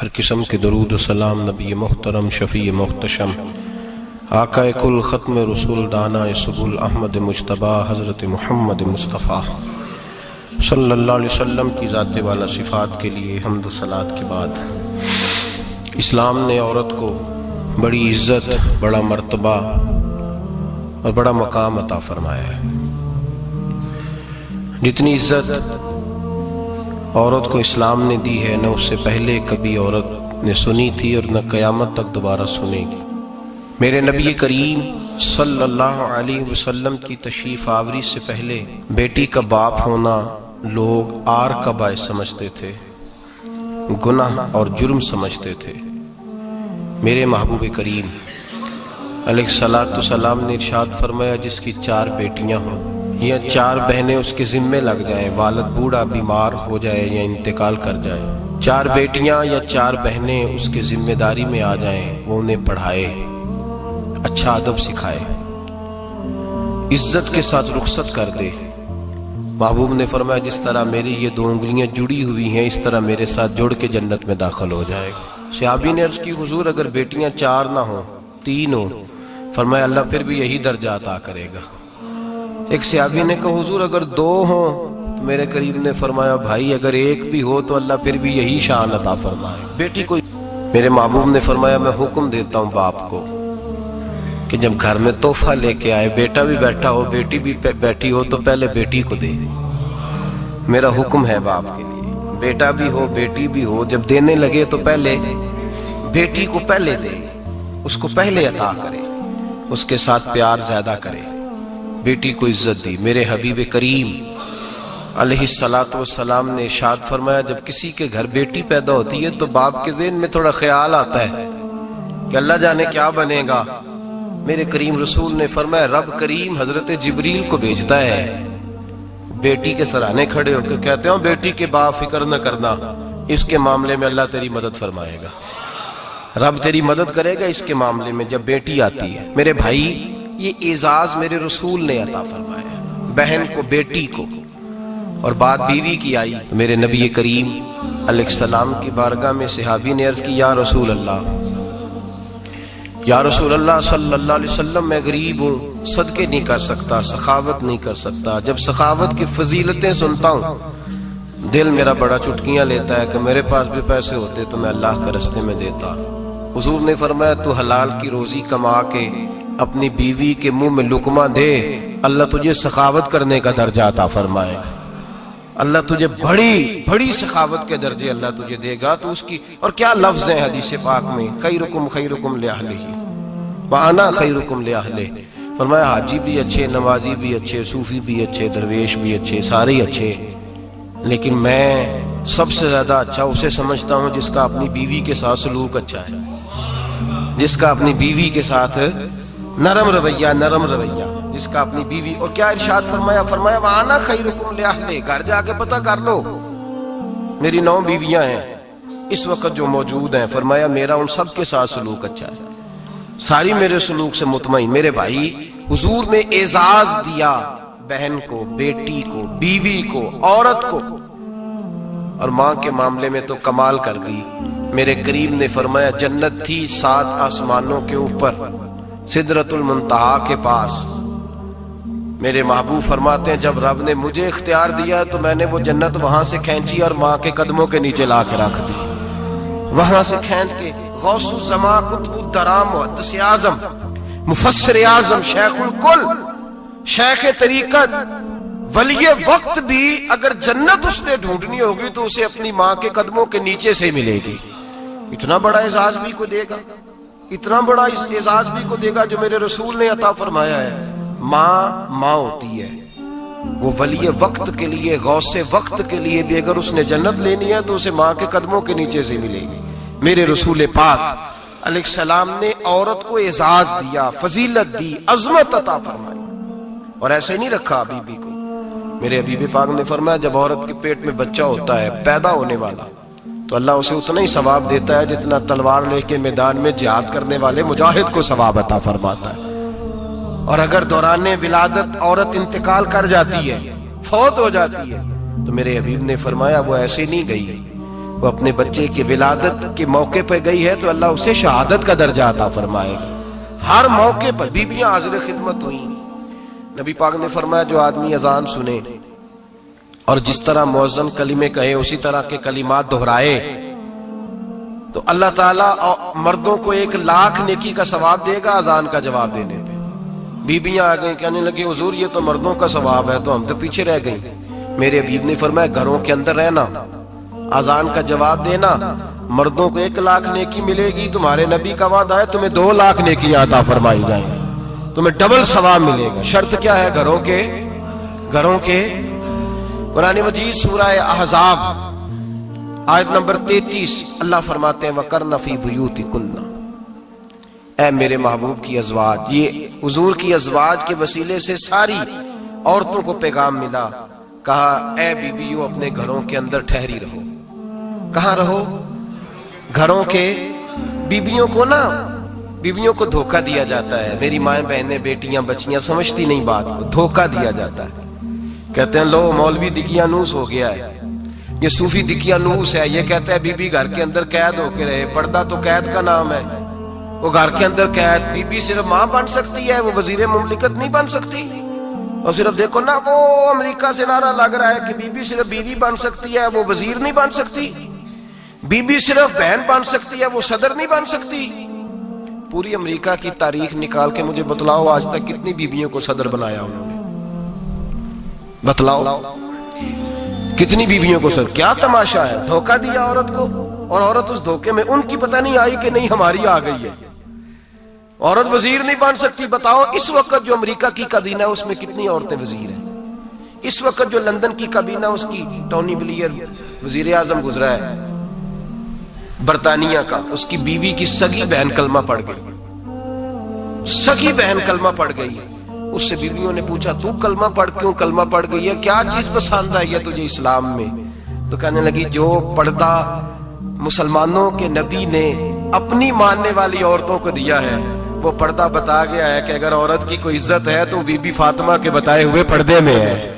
ہر قسم کے درود و سلام نبی محترم شفیع محتشم آقا کل ختم رسول دانا سبل احمد مجتبی حضرت محمد مصطفیٰ صلی اللہ علیہ وسلم کی ذات والا صفات کے لیے حمد و صلات کے بعد اسلام نے عورت کو بڑی عزت، بڑا مرتبہ اور بڑا مقام عطا فرمایا ہے۔ جتنی عزت عورت کو اسلام نے دی ہے، نہ اس سے پہلے کبھی عورت نے سنی تھی اور نہ قیامت تک دوبارہ سنے گی۔ میرے نبی کریم صلی اللہ علیہ وسلم کی تشریف آوری سے پہلے بیٹی کا باپ ہونا لوگ عار کا باعث سمجھتے تھے، گناہ اور جرم سمجھتے تھے۔ میرے محبوب کریم علیہ السلام نے ارشاد فرمایا، جس کی 4 بیٹیاں ہوں یا 4 بہنیں اس کے ذمے لگ جائیں، والد بوڑھا بیمار ہو جائے یا انتقال کر جائے، 4 بیٹیاں یا 4 بہنیں اس کے ذمہ داری میں آ جائیں، وہ انہیں پڑھائے، اچھا ادب سکھائے، عزت کے ساتھ رخصت کر دے۔ محبوب نے فرمایا، جس طرح میری یہ 2 انگلیاں جڑی ہوئی ہیں، اس طرح میرے ساتھ جڑ کے جنت میں داخل ہو جائے گا۔ صحابی نے عرض کی، حضور اگر بیٹیاں 4 نہ ہوں، 3 ہوں؟ فرمایا اللہ پھر بھی یہی درجہ عطا کرے گا۔ ایک صحابی نے کہا، حضور اگر 2 ہوں؟ تو میرے قریب نے فرمایا، بھائی اگر 1 بھی ہو تو اللہ پھر بھی یہی شان عطا فرمائے۔ بیٹی کو میرے محبوب نے فرمایا، میں حکم دیتا ہوں باپ کو کہ جب گھر میں تحفہ لے کے آئے، بیٹا بھی بیٹھا ہو بیٹی بھی بیٹھی ہو، تو پہلے بیٹی کو دے۔ میرا حکم ہے باپ کے لیے، بیٹا بھی ہو بیٹی بھی ہو، جب دینے لگے تو پہلے بیٹی کو پہلے دے، اس کو پہلے عطا کرے، اس کے ساتھ پیار زیادہ کرے، بیٹی کو عزت دی۔ میرے حبیب کریم علیہ السلام نے ارشاد فرمایا، جب کسی کے گھر بیٹی پیدا ہوتی ہے تو باپ کے ذہن میں تھوڑا خیال آتا ہے کہ اللہ جانے کیا بنے گا۔ میرے کریم رسول نے فرمایا، رب کریم حضرت جبریل کو بھیجتا ہے، بیٹی کے سرانے کھڑے ہو کے کہتے ہیں، بیٹی کے باپ فکر نہ کرنا، اس کے معاملے میں اللہ تیری مدد فرمائے گا، رب تیری مدد کرے گا اس کے معاملے میں جب بیٹی آتی ہے۔ میرے بھائی، یہ اعزاز میرے رسول نے عطا فرمایا، بہن کو، بیٹی کو، اور بات بیوی کی آئی تو میرے نبی کریم علیہ السلام کی بارگاہ میں صحابی نے عرض کی، یا رسول اللہ، یا رسول اللہ صلی اللہ علیہ وسلم، میں غریب ہوں، صدقے نہیں کر سکتا، سخاوت نہیں کر سکتا۔ جب سخاوت کی فضیلتیں سنتا ہوں دل میرا بڑا چٹکیاں لیتا ہے کہ میرے پاس بھی پیسے ہوتے تو میں اللہ کے راستے میں دیتا۔ حضور نے فرمایا، تو حلال کی روزی کما کے اپنی بیوی کے منہ میں لقمہ دے، اللہ تجھے سخاوت کرنے کا درجہ عطا فرمائے گا، اللہ تجھے بڑی بڑی سخاوت کے درجے اللہ تجھے دے گا۔ تو اس کی اور کیا لفظ ہیں حدیث پاک میں، خیرکم خیرکم لأہلہ وانا خیرکم لأہلہ۔ فرمایا حاجی بھی اچھے، نمازی بھی اچھے، صوفی بھی اچھے، درویش بھی اچھے، سارے ہی اچھے، لیکن میں سب سے زیادہ اچھا اسے سمجھتا ہوں جس کا اپنی بیوی کے ساتھ سلوک اچھا ہے، جس کا اپنی بیوی کے ساتھ نرم رویہ، جس کا اپنی بیوی۔ اور کیا ارشاد فرمایا، فرمایا وانا خیرکم لأہلہ۔ گھر جا کے پتہ کر لو، میری 9 بیویاں ہیں اس وقت جو موجود ہیں، فرمایا میرا ان سب کے ساتھ سلوک اچھا ہے، ساری میرے سلوک سے مطمئن۔ میرے بھائی، حضور نے اعزاز دیا بہن کو، بیٹی کو، بیوی کو، عورت کو، اور ماں کے معاملے میں تو کمال کر دی۔ میرے کریم نے فرمایا، جنت تھی 7 آسمانوں کے اوپر، سدرۃ المنتہا کے پاس۔ میرے محبوب فرماتے ہیں، جب رب نے مجھے اختیار دیا تو میں نے وہ جنت وہاں سے کھینچی اور ماں کے قدموں کے نیچے لا کے رکھ دی، وہاں سے کھینچ کے۔ غوث الزمان، قطب الدرام، محدث اعظم، مفسر اعظم، شیخ الکل، شیخ طریقت، ولی وقت بھی اگر جنت اس نے ڈھونڈنی ہوگی تو اسے اپنی ماں کے قدموں کے نیچے سے ملے گی۔ اتنا بڑا اعزاز بھی کو دے گا، اتنا بڑا اعزاز بھی کو دے گا جو میرے رسول نے عطا فرمایا ہے۔ ماں ہوتی ہے، وہ ولی وقت کے لیے، غوث وقت کے لیے بھی اگر اس نے جنت لینی ہے تو اسے ماں کے قدموں کے نیچے سے ملے گی۔ میرے رسول پاک علیہ السلام نے عورت کو اعزاز دیا، فضیلت دی، عظمت عطا فرمائی، اور ایسے نہیں رکھا حبیبی کو۔ میرے حبیب پاک نے فرمایا، جب عورت کے پیٹ میں بچہ ہوتا ہے پیدا ہونے والا، تو اللہ اسے اتنا ہی ثواب دیتا ہے جتنا تلوار لے کے میدان میں جہاد کرنے والے مجاہد کو ثواب عطا فرماتا ہے۔ اور اگر دوران ولادت عورت انتقال کر جاتی ہے، فوت ہو جاتی ہے، تو میرے حبیب نے فرمایا وہ ایسے نہیں گئی وہ اپنے بچے کی ولادت کے موقع پہ گئی ہے تو اللہ اسے شہادت کا درجہ عطا فرمائے گا. ہر موقع پر بیویاں حاضر خدمت ہوئی. نبی پاک نے فرمایا جو آدمی اذان سنے اور جس طرح مؤذن کلمے کہے اسی طرح کے کلمات دہرائے تو اللہ تعالیٰ مردوں کو 1,00,000 نیکی کا ثواب دے گا اذان کا جواب دینے پہ. بیویاں آ گئیں کہنے لگی حضور یہ تو مردوں کا ثواب ہے تو ہم تو پیچھے رہ گئیں. میرے حبیب نے فرمایا گھروں کے اندر رہنا، اذان کا جواب دینا، مردوں کو 1,00,000 نیکی ملے گی. تمہارے نبی کا وعدہ ہے تمہیں 2,00,000 نیکیاں عطا فرمائی جائیں، تمہیں ڈبل ثواب ملے گا. شرط کیا ہے؟ گھروں کے. قرآن مجید سورہ احزاب آیت نمبر 33 اللہ فرماتے ہیں وَقَرْنَ فِي بُيُوتِكُنَّ. اے میرے محبوب کی ازواج، یہ حضور کی ازواج کے وسیلے سے ساری عورتوں کو پیغام ملا. کہا اے بیویوں اپنے گھروں کے اندر ٹھہری رہو. کہاں رہو؟ گھروں کے. بیویوں کو دھوکہ دیا جاتا ہے. میری مائیں بہنیں بیٹیاں بچیاں سمجھتی نہیں بات کو، دھوکہ دیا جاتا ہے. کہتے ہیں لو مولوی دقیانوس ہو گیا ہے، یہ صوفی دقیانوس ہے، یہ کہتا ہے بی بی گھر کے اندر قید ہو کے رہے. پردہ تو قید کا نام ہے، وہ گھر کے اندر قید. بی بی صرف ماں بن سکتی ہے، وہ وزیر مملکت نہیں بن سکتی. اور صرف دیکھو نا وہ امریکہ سے نعرہ لگ رہا ہے کہ بی بی صرف بیوی بن سکتی ہے، وہ وزیر نہیں بن سکتی. بی بی صرف بہن بن سکتی ہے، وہ صدر نہیں بن سکتی. پوری امریکہ کی تاریخ نکال کے مجھے بتلاؤ آج تک کتنی بیویوں کو صدر بنایا انہوں نے؟ بتلاؤ کتنی بیویوں کو صدر. کیا تماشا ہے؟ دھوکہ دیا عورت کو، اور عورت اس دھوکے میں ان کی پتہ نہیں آئی کہ نہیں ہماری آ گئی ہے. عورت وزیر نہیں بن سکتی. بتاؤ اس وقت جو امریکہ کی کابینہ ہے اس میں کتنی عورتیں وزیر ہیں؟ اس وقت جو لندن کی کابینہ اس کی ٹونی بلیئر وزیر اعظم گزرا ہے برطانیہ کا، اس کی بیوی کی سگی بہن کلمہ پڑھ گئی. سگی بہن کلمہ پڑھ گئی. اس سے بیویوں نے پوچھا تو کلمہ پڑھ کیوں کلمہ پڑھ گئی ہے؟ کیا چیز پسند آئی ہے تجھے اسلام میں؟ تو کہنے لگی جو پردہ مسلمانوں کے نبی نے اپنی ماننے والی عورتوں کو دیا ہے وہ پردہ بتا گیا ہے کہ اگر عورت کی کوئی عزت ہے تو بی بی فاطمہ کے بتائے ہوئے پردے میں ہے.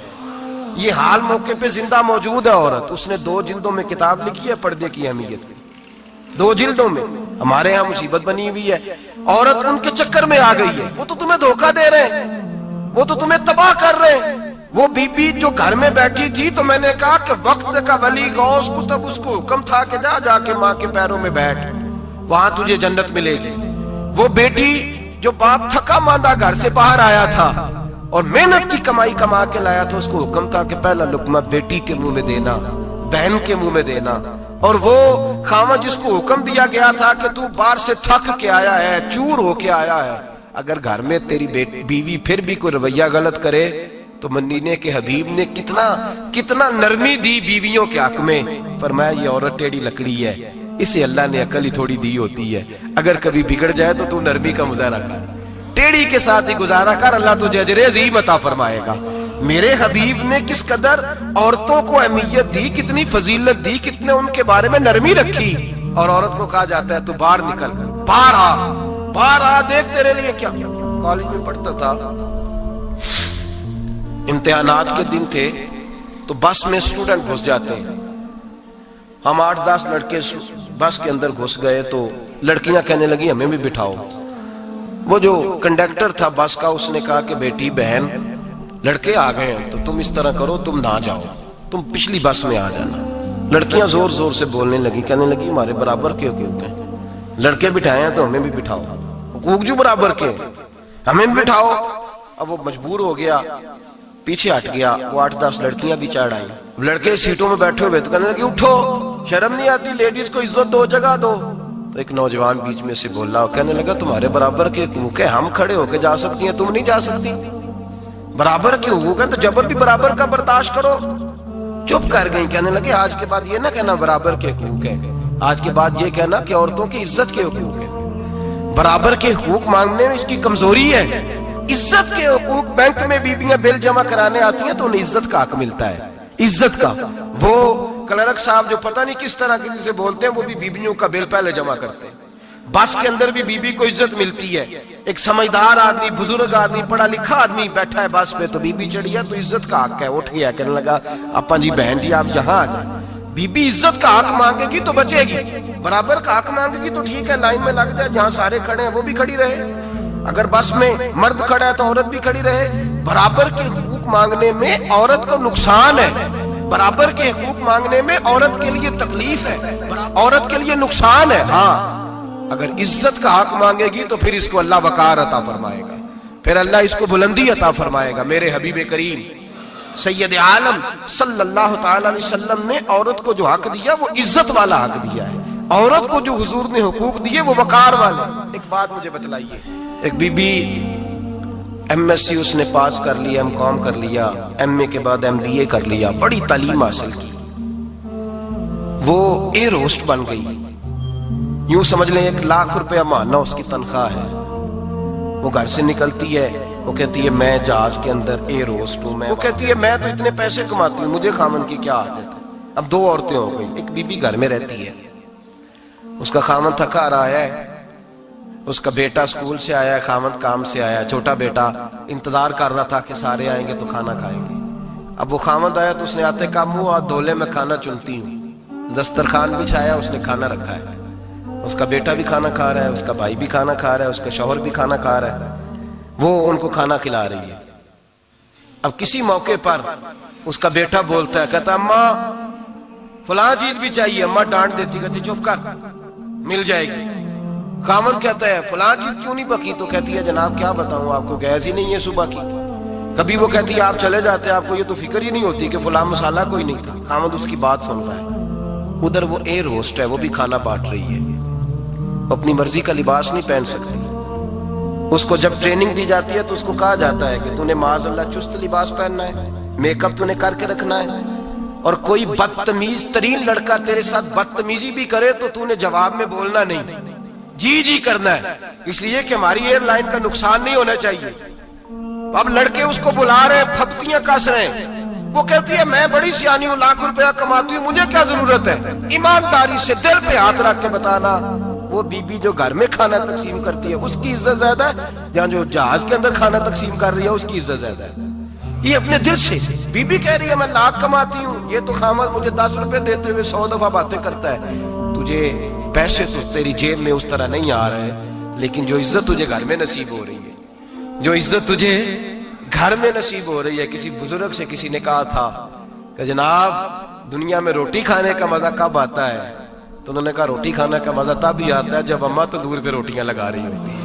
یہ حال موقع پہ زندہ موجود ہے عورت. اس نے 2 جلدوں میں کتاب لکھی ہے پردے کی اہمیت کی. 2 جلدوں میں. ہمارے ہاں مصیبت بنی ہوئی ہے. عورت ان کے چکر میں آ گئی ہے. وہ تو تمہیں دھوکہ دے رہے ہیں، وہ تو تمہیں تباہ کر رہے ہیں. وہ بی بی جو گھر میں بیٹھی تھی تو میں نے کہا کہ وقت کا ولی غوث کتب اس کو حکم تھا کہ جا کے ماں کے پیروں میں بیٹھ، وہاں تجھے جنت ملے گی. وہ بیٹی جو باپ تھکا ماندہ گھر سے باہر آیا تھا اور محنت کی کمائی کما کے لایا تھا، اس کو حکم تھا کہ پہلا لقمہ بیٹی کے منہ میں دینا، بہن کے منہ میں دینا. اور وہ خاوند جس کو حکم دیا گیا تھا کہ تو باہر سے تھک کے آیا ہے، چور ہو کے آیا ہے، اگر گھر میں تیری بیوی پھر بھی کوئی رویہ غلط کرے تو مدینے کے حبیب نے کتنا نرمی دی بیویوں کے حق میں. فرمایا یہ عورت ٹیڑھی لکڑی ہے، اسے اللہ نے عقل ہی تھوڑی دی ہوتی ہے، اگر کبھی بگڑ جائے تو نرمی کا مظاہرہ کر، ٹیڑھی کے ساتھ ہی گزارا کر، اللہ تجھے اجر عظیم عطا فرمائے گا. میرے حبیب نے کس قدر عورتوں کو اہمیت دی، کتنی فضیلت دی، کتنے ان کے بارے میں نرمی رکھی. اور عورت کو کہا جاتا ہے تو باہر نکل، باہر آ دیکھ تیرے لیے کیا. کالج میں پڑھتا تھا، امتحانات کے دن تھے تو بس میں اسٹوڈنٹ گھس جاتے ہیں. ہم 8-10 لڑکے بس کے اندر گھس گئے تو لڑکیاں کہنے لگی ہمیں بھی بٹھاؤ. وہ جو کنڈکٹر تھا بس کا اس نے کہا کہ بیٹی بہن لڑکے آ گئے ہیں تو تم اس طرح کرو، تم نہ جاؤ، تم پچھلی بس میں آ جانا. لڑکیاں زور زور سے بولنے لگی، کہنے لگی ہمارے برابر کے حقوق ہیں، لڑکے بٹھائے ہیں تو ہمیں بھی بٹھاؤ، حقوق جو برابر کے ہمیں بھی بٹھاؤ. اب وہ مجبور ہو گیا، پیچھے ہٹ گیا. وہ 8-10 لڑکیاں بھی چڑھ آئی. لڑکے سیٹوں میں بیٹھے ہوئے تو کہنے لگے اٹھو، شرم نہیں آتی، لیڈیز کو عزت دو، جگہ دو. تو ایک نوجوان بیچ میں سے بولا، کہنے لگا تمہارے برابر کے حقوق ہیں، ہم کھڑے ہو کے جا سکتی ہیں، تم نہیں جا سکتی. برابر کے حقوق ہیں تو جبر بھی برابر کا برداشت کرو. چپ کر گئی. کہنے لگے آج کے بعد یہ نہ کہنا برابر کے حقوق ہیں، آج کے بعد یہ کہنا کہ عورتوں کی عزت کے حقوق ہیں. برابر کے حقوق مانگنے میں اس کی کمزوری ہے. عزت کے حقوق، بینک میں بیویاں بل جمع کرانے آتی ہیں تو انہیں عزت کا حق ملتا ہے، عزت کا. وہ کلرک صاحب جو پتہ نہیں کس طرح کسی سے بولتے ہیں وہ بھی بیویوں کا بل پہلے جمع کرتے ہیں. بس کے اندر بھی بیوی کو عزت ملتی ہے. ایک سمجھدار آدمی، بزرگ آدمی، پڑھا لکھا آدمی بیٹھا ہے بس پہ تو بیوی چڑھی ہے تو عزت کا حق ہے. اٹھ گیا، کہنے لگا اپا جی بہن جی آپ یہاں آ جائیں. बीबी इज्जत का हक मांगेगी तो बचेगी, बराबर का हक मांगेगी तो ठीक है, लाइन में लग जाए, जहां सारे खड़े हैं वो भी खड़ी रहे। अगर बस में मर्द खड़ा है तो औरत भी खड़ी रहे। बराबर के हुकूक मांगने में औरत को नुकसान है, बराबर के हुकूक मांगने में औरत के लिए तकलीफ है, औरत के लिए नुकसान है। हाँ, अगर इज्जत का हक मांगेगी तो फिर इसको अल्लाह वकार अता फरमाएगा, फिर अल्लाह इसको बुलंदी अता फरमाएगा। मेरे हबीब करीम सैयद आलम सल्लल्लाहु ताला अलैहि वसल्लम ने औरत को जो हक दिया वो इज्जत वाला हक दिया है, औरत को जो हुजूर ने हुकूक दिए वो वकार वाले। एक बात मुझे बतलाइए, एक बीबी एमएससी उसने पास कर लिया, एमकॉम कर लिया, एमए के बाद एमबीए कर लिया, बड़ी तालीम हासिल की, वो एयर होस्ट बन गई। यूं समझ लें 1 लाख रुपया महीना उसकी तनख्वाह है। वो घर से निकलती है, वो कहती है मैं जहाज के अंदर एयर होस्ट हूं। वो कहती है मैं तो इतने पैसे कमाती हूँ, मुझे खामन की क्या आदत है। अब 2 औरतें हो गई, एक बीबी घर में रहती है, उसका खामन थका रहा है, उसका बेटा स्कूल से आया है, खामन काम से आया, छोटा बेटा इंतजार कर रहा था कि सारे आएंगे तो खाना खाएंगे। अब वो खामन आया तो उसने आते का मुंह हाथ धोले में खाना चुनती हूँ, दस्तरखान बिछाया, उसने खाना रखा है, उसका बेटा भी खाना खा रहा है, उसका भाई भी खाना खा रहा है, उसका शौहर भी खाना खा रहा है, वो उनको खाना खिला रही है। अब किसी मौके पर उसका बेटा बोलता है, कहता अम्मा फलां चीज भी चाहिए, अम्मा डांट देती, कहती चुप कर मिल जाएगी। खामन कहता है फलां चीज क्यों नहीं पकी, तो कहती है जनाब क्या बताऊं आपको, गैस ही नहीं है सुबह की। कभी वो कहती है आप चले जाते हैं, आपको ये तो फिक्र ही नहीं होती कि फलां मसाला कोई नहीं था। खामन उसकी बात सुन रहा है। उधर वो एयर होस्ट है, वो भी खाना बांट रही है, अपनी मर्जी का लिबास नहीं पहन सकती। उसको जब ट्रेनिंग दी जाती है तो उसको कहा जाता है कि तूने माज़अल्लाह चुस्त लिबास पहनना है, मेकअप तूने करके रखना है, और कोई बदतमीज तरीन लड़का तेरे साथ बदतमीजी भी करे तो तूने जवाब में बोलना नहीं, जी जी करना है, इसलिए कि हमारी एयरलाइन का नुकसान नहीं होना चाहिए। अब लड़के उसको बुला रहे हैं, फप्तियां कस रहे हैं, वो कहती है मैं बड़ी सियानी हूं, लाख रुपया कमाती हूं, मुझे क्या जरूरत है। ईमानदारी से दिल पे हाथ रख के बताना, वो बीबी जो घर में खाना तकसीम करती है उसकी इज्जत ज्यादा है, जहां जो जहाज के अंदर खाना तकसीम कर रही है उसकी इज्जत ज्यादा है। ये अपने दिल से बीबी कह रही है मैं लाख कमाती हूँ, ये तो खामद मुझे 10 रुपए देते हुए 100 दफा बातें करता है। तुझे पैसे तो तेरी जेब में उस तरह नहीं आ रहे, लेकिन जो इज्जत तुझे घर में नसीब हो रही है, जो इज्जत तुझे घर में नसीब हो रही है। किसी बुजुर्ग से किसी ने कहा था कि जनाब दुनिया में रोटी खाने का मजा कब आता है, तो उन्होंने कहा रोटी खाने का मजा तब ही आता है जब अम्मा तंदूर पे रोटियां लगा रही होती है।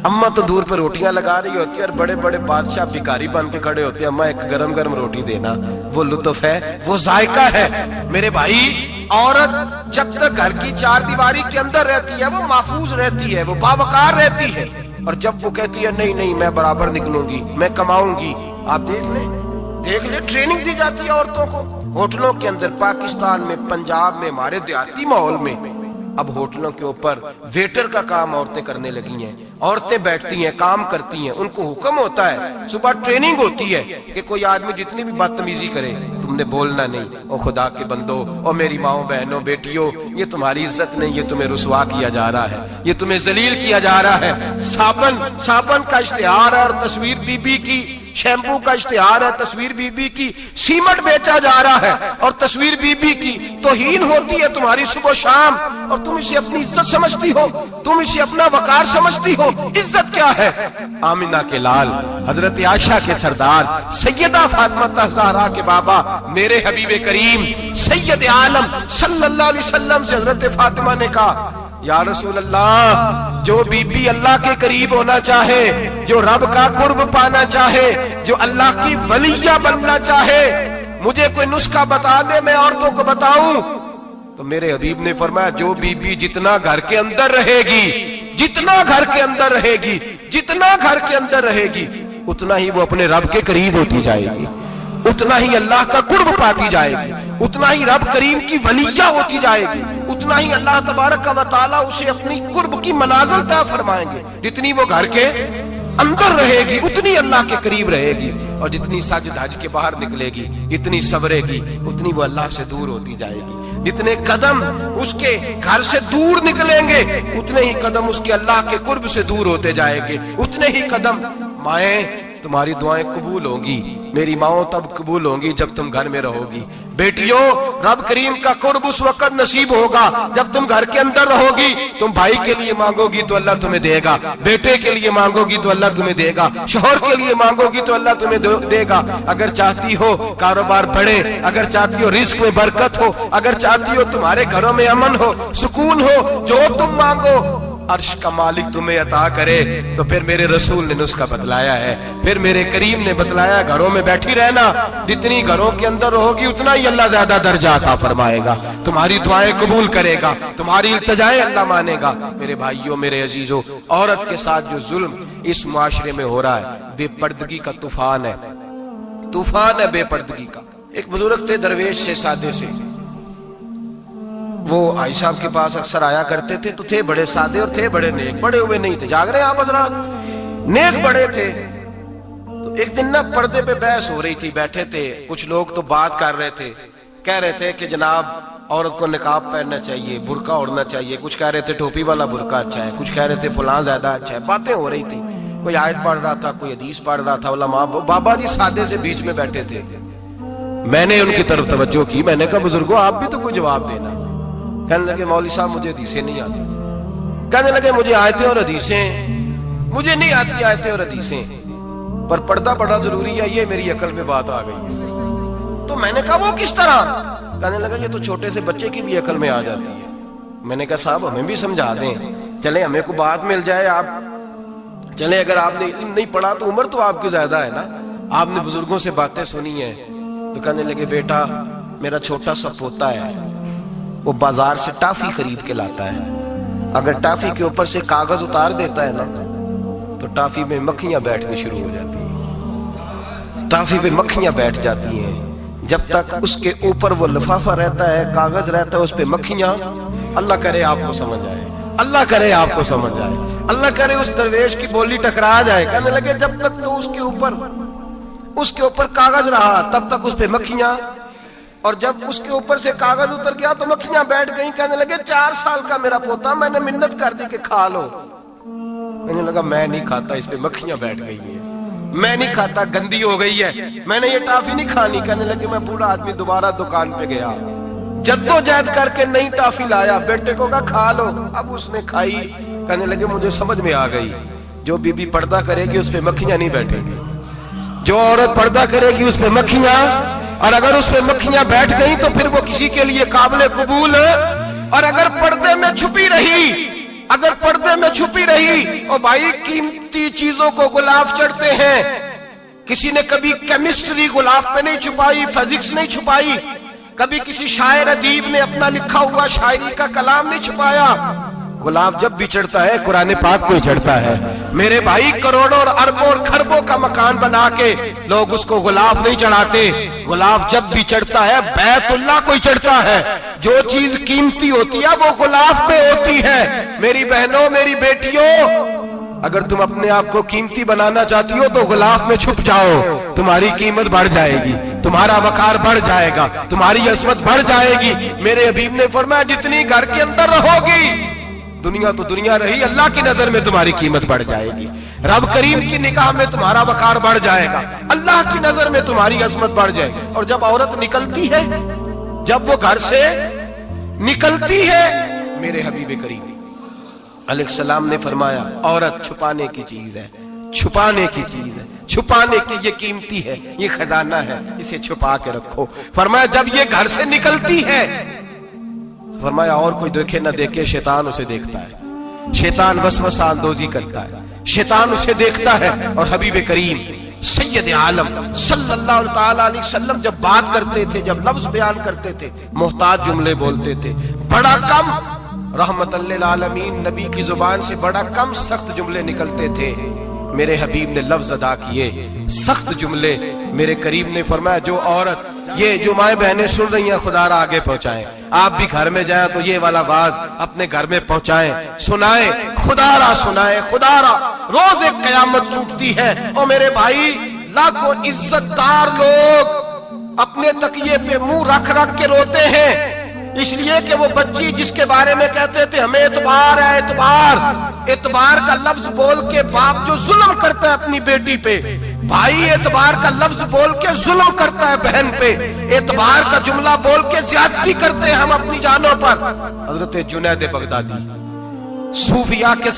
अम्मा तंदूर पे रोटियां लगा रही होती है और बड़े बड़े बादशाह भिखारी बन के खड़े होते हैं, अम्मा एक गरम गरम रोटी देना। वो लुत्फ है, वो जायका है। मेरे भाई, औरत जब तक घर की 4 दीवारी के अंदर रहती है वो महफूज रहती है, वो बावकार रहती है, और जब वो कहती है नहीं नहीं मैं बराबर निकलूंगी, मैं कमाऊंगी, आप देख ले ट्रेनिंग दी जाती है औरतों को होटलों के अंदर, पाकिस्तान में, पंजाब में, हमारे देहाती माहौल में। अब होटलों के ऊपर वेटर का काम औरतें करने लगी हैं, औरतें बैठती हैं, काम करती हैं, उनको हुक्म होता है, सुबह ट्रेनिंग होती है कि कोई आदमी जितनी भी बदतमीजी करे तुमने बोलना नहीं। ओ खुदा के बंदो, ओ मेरी माओ बहनों बेटियों, ये तुम्हारी इज्जत नहीं, ये तुम्हें रुसवा किया जा रहा है, ये तुम्हें जलील किया जा रहा है। साबन का इश्तिहार है और तस्वीर बीबी की, शैम्पू का इश्तिहार है, तस्वीर बीबी की, सीमेंट बेचा जा रहा है और तस्वीर बीबी की। तौहीन होती है तुम्हारी सुबह शाम, और तुम इसे अपनी इज्जत समझती हो, तुम इसे अपना वकार समझती हो। इज्जत क्या है? आमिना के लाल, हजरत आयशा के सरदार, सैयदा फातिमा ज़हरा के बाबा, मेरे हबीब करीम सैयद आलम सल्लल्लाहु अलैहि वसल्लम से हजरत फातिमा ने कहा या रसूल अल्लाह, जो बीबी अल्लाह के करीब होना चाहे, जो रब का कुर्ब पाना चाहे, जो अल्लाह की वलिया बनना चाहे, मुझे कोई नुस्खा बता दे, मैं औरतों को बताऊं। तो मेरे हबीब ने फरमाया जो बीबी जितना घर के अंदर रहेगी, जितना घर के अंदर रहेगी, जितना घर के अंदर रहेगी, उतना ही वो अपने रब के करीब होती जाएगी, उतना ही अल्लाह का कुर्ब पाती जाएगी, उतना ही रब करीम की वलिया होती जाएगी, उतना ही अल्लाह तबारक व तआला उसे अपनी कुर्ब की मनाज़िल तय फरमाएंगे। जितनी वो घर के अंदर रहेगी उतनी अल्लाह के करीब रहेगी, और जितनी सज धज के बाहर निकलेगी, इतनी सवरेगी, उतनी वो अल्लाह से दूर होती जाएगी। जितने कदम उसके घर से दूर निकलेंगे उतने ही कदम उसके अल्लाह के कुर्ब से दूर होते जाएंगे, उतने ही कदम माएं तुम्हारी दुआएं कबूल होंगी, मेरी माओ तब कबूल होंगी जब तुम घर में रहोगी। बेटियों, रब करीम का कुर्ब उस वक्त नसीब होगा जब तुम घर के अंदर रहोगी। तुम भाई के लिए मांगोगी तो अल्लाह तुम्हें देगा, बेटे के लिए मांगोगी तो अल्लाह तुम्हें देगा, शौहर के लिए मांगोगी तो अल्लाह तुम्हें देगा। अगर चाहती हो कारोबार बढ़े, अगर चाहती हो रिस्क में बरकत हो, अगर चाहती हो तुम्हारे घरों में अमन हो, सुकून हो, जो तुम मांगो अर्श का मालिक तुम्हें अता करे। तो फिर मेरे रसूल ने नुस्खा बतलाया है, फिर मेरे करीम ने बतलाया, घरों में बैठी रहना, जितनी घरों के अंदर रहोगी उतना ही अल्लाह ज्यादा दर्जा अता फरमाएगा, तुम्हारी दुआएं कबूल करेगा, तुम्हारी इल्तिजाएं अल्लाह मानेगा। मेरे भाइयों, मेरे अजीजों, औरत के साथ जो जुल्म इस मुआशरे में हो रहा है, बेपर्दगी का तूफान है, तूफान है बेपर्दगी का। एक बुजुर्ग थे, दरवेश से, सादे से, वो आई साहब के पास अक्सर आया करते थे। तो थे बड़े सादे और थे बड़े नेक, बड़े हुए नहीं थे, जाग रहे आप हजरात, नेक बड़े थे। तो एक दिन ना पर्दे पे बहस हो रही थी, बैठे थे कुछ लोग, तो बात कर रहे थे, कह रहे थे कि जनाब औरत को निकाब पहनना चाहिए, बुर्का ओढ़ना चाहिए, कुछ कह रहे थे टोपी वाला बुर्का अच्छा है, कुछ कह रहे थे फलां ज्यादा अच्छा है, बातें हो रही थी। कोई आयत पढ़ रहा था, कोई हदीस पढ़ रहा था, उलमा बाबा जी सादे से बीच में बैठे थे। मैंने उनकी तरफ तवज्जो की, मैंने कहा बुजुर्गो आप भी तो कोई जवाब देना। कहने लगे मौलवी साहब मुझे हदीसें नहीं आती, कहने लगे मुझे आयतें और हदीसें, मुझे नहीं आती आयतें और हदीसें, पर पर्दा बड़ा जरूरी है, ये मेरी अकल में बात आ गई है। तो मैंने कहा वो किस तरह? कहने लगा ये तो छोटे से बच्चे की भी अकल में आ जाती है। मैंने कहा साहब हमें भी समझा दें, चले हमें को बात मिल जाए, आप चले, अगर आपने इल्म नहीं पढ़ा तो उम्र तो आपकी ज्यादा है ना, आपने बुजुर्गों से बातें सुनी है। तो कहने लगे बेटा मेरा छोटा सा पोता है, वो बाजार से टाफी खरीद के लाता है, अगर टाफी के ऊपर से कागज उतार देता है ना तो टाफी में मक्खियां बैठनी शुरू हो जाती हैं, टाफी पे मक्खियां बैठ जाती हैं। जब तक उसके ऊपर वो लिफाफा रहता है, कागज रहता है, उस पे मक्खियां, अल्लाह करे आपको समझ आए, अल्लाह करे आपको समझ आए, अल्लाह करे उस दरवेश की बोली टकरा जाए। कहने लगे जब तक तो उसके ऊपर कागज रहा तब तक उस पे मक्खियां, और जब उसके ऊपर से कागज उतर गया तो मक्खियां बैठ गई। कहने लगे 4 साल का मेरा पोता, मैंने मिन्नत कर दी कि खा लो। कहने लगा मैं नहीं खाता, इस पे मक्खियां बैठ गई है, मैं नहीं खाता, गंदी हो गई है, मैंने ये टाफी नहीं खानी। कहने लगे मैं बूढ़ा आदमी दोबारा दुकान पे गया, जद्दोजहद करके नई टाफी लाया, बेटे को कहा खा लो, अब उसने खाई। कहने लगे मुझे समझ में आ गई, जो बीबी पर्दा करेगी उस पे मक्खियां नहीं बैठेगी, जो औरत पर्दा करेगी उस पे मक्खियां, और अगर उस पे मक्खियां बैठ गई तो फिर वो किसी के लिए काबिल कबूल है। और अगर पर्दे में छुपी रही, अगर पर्दे में छुपी रही, और भाई कीमती चीजों को गुलाब चढ़ते हैं, किसी ने कभी केमिस्ट्री गुलाब पे नहीं छुपाई, फिजिक्स नहीं छुपाई, कभी किसी शायर अदीब ने अपना लिखा हुआ शायरी का कलाम नहीं छुपाया। गुलाब जब भी चढ़ता है कुरान पाक पे चढ़ता है। मेरे भाई करोड़ों और अरबों और खरबों का मकान बना के लोग उसको गुलाब नहीं चढ़ाते, गुलाब जब भी चढ़ता है बैतुल्लाह को ही चढ़ता है। जो चीज कीमती होती है वो गुलाब पे होती है। मेरी बहनों, मेरी बेटियों, अगर तुम अपने आप को कीमती बनाना चाहती हो तो गुलाब में छुप जाओ, तुम्हारी कीमत बढ़ जाएगी, तुम्हारा वकार बढ़ जाएगा, तुम्हारी असमत बढ़ जाएगी। मेरे हबीब ने फरमाया जितनी घर के अंदर रहोगी, दुनिया तो दुनिया रही, अल्लाह की नजर में तुम्हारी कीमत बढ़ जाएगी, रब करीम की निगाह में तुम्हारा वकार बढ़ जाएगा, अल्लाह की नजर में तुम्हारी अजमत बढ़ जाएगी। और जब औरत निकलती है, जब वो घर से निकलती है, मेरे हबीब करीम अलैहिस्सलाम ने फरमाया औरत छुपाने की चीज है, छुपाने की चीज है, छुपाने की, ये कीमती है, ये खजाना है, इसे छुपा के रखो। फरमाया जब ये घर से निकलती है, फरमाया और कोई देखे ना देखे, शैतान उसे देखता है, शैतान वसवसा अंदोजी करता है, शैतान उसे देखता है। और हबीब करीम सैयद आलम सल्लल्लाहु ताला अलैहि वसल्लम जब बात करते थे, जब लफ्ज बयान करते थे, मोहताज जुमले बोलते थे, बड़ा कम, रहमतल लिल आलमीन नबी की जुबान से बड़ा कम सख्त जुमले निकलते थे। मेरे हबीब ने लफ्ज अदा किए, सख्त जुमले। मेरे करीम ने फरमाया जो औरत, ये जो माए बहनें सुन रही हैं, खुदारा आगे पहुंचाएं, आप भी घर में जाएं तो ये वाला आवाज अपने घर में पहुंचाएं, सुनाएं, खुदारा सुनाएं, खुदारा। रोज एक कयामत टूटती है। और मेरे भाई लाखों इज्जतदार लोग अपने तकिए पे मुंह रख रख के रोते हैं, इसलिए कि वो बच्ची जिसके बारे में कहते थे हमें एतबार है, اعتبار کا لفظ بول کے باپ جو ظلم کرتا ہے اپنی بیٹی پہ، بھائی اعتبار کا لفظ بول کے ظلم کرتا ہے بہن پہ، اعتبار کا جملہ بول کے زیادتی کرتے ہیں ہم اپنی جانوں پر۔ حضرت جنید بغدادی صوفیاء کے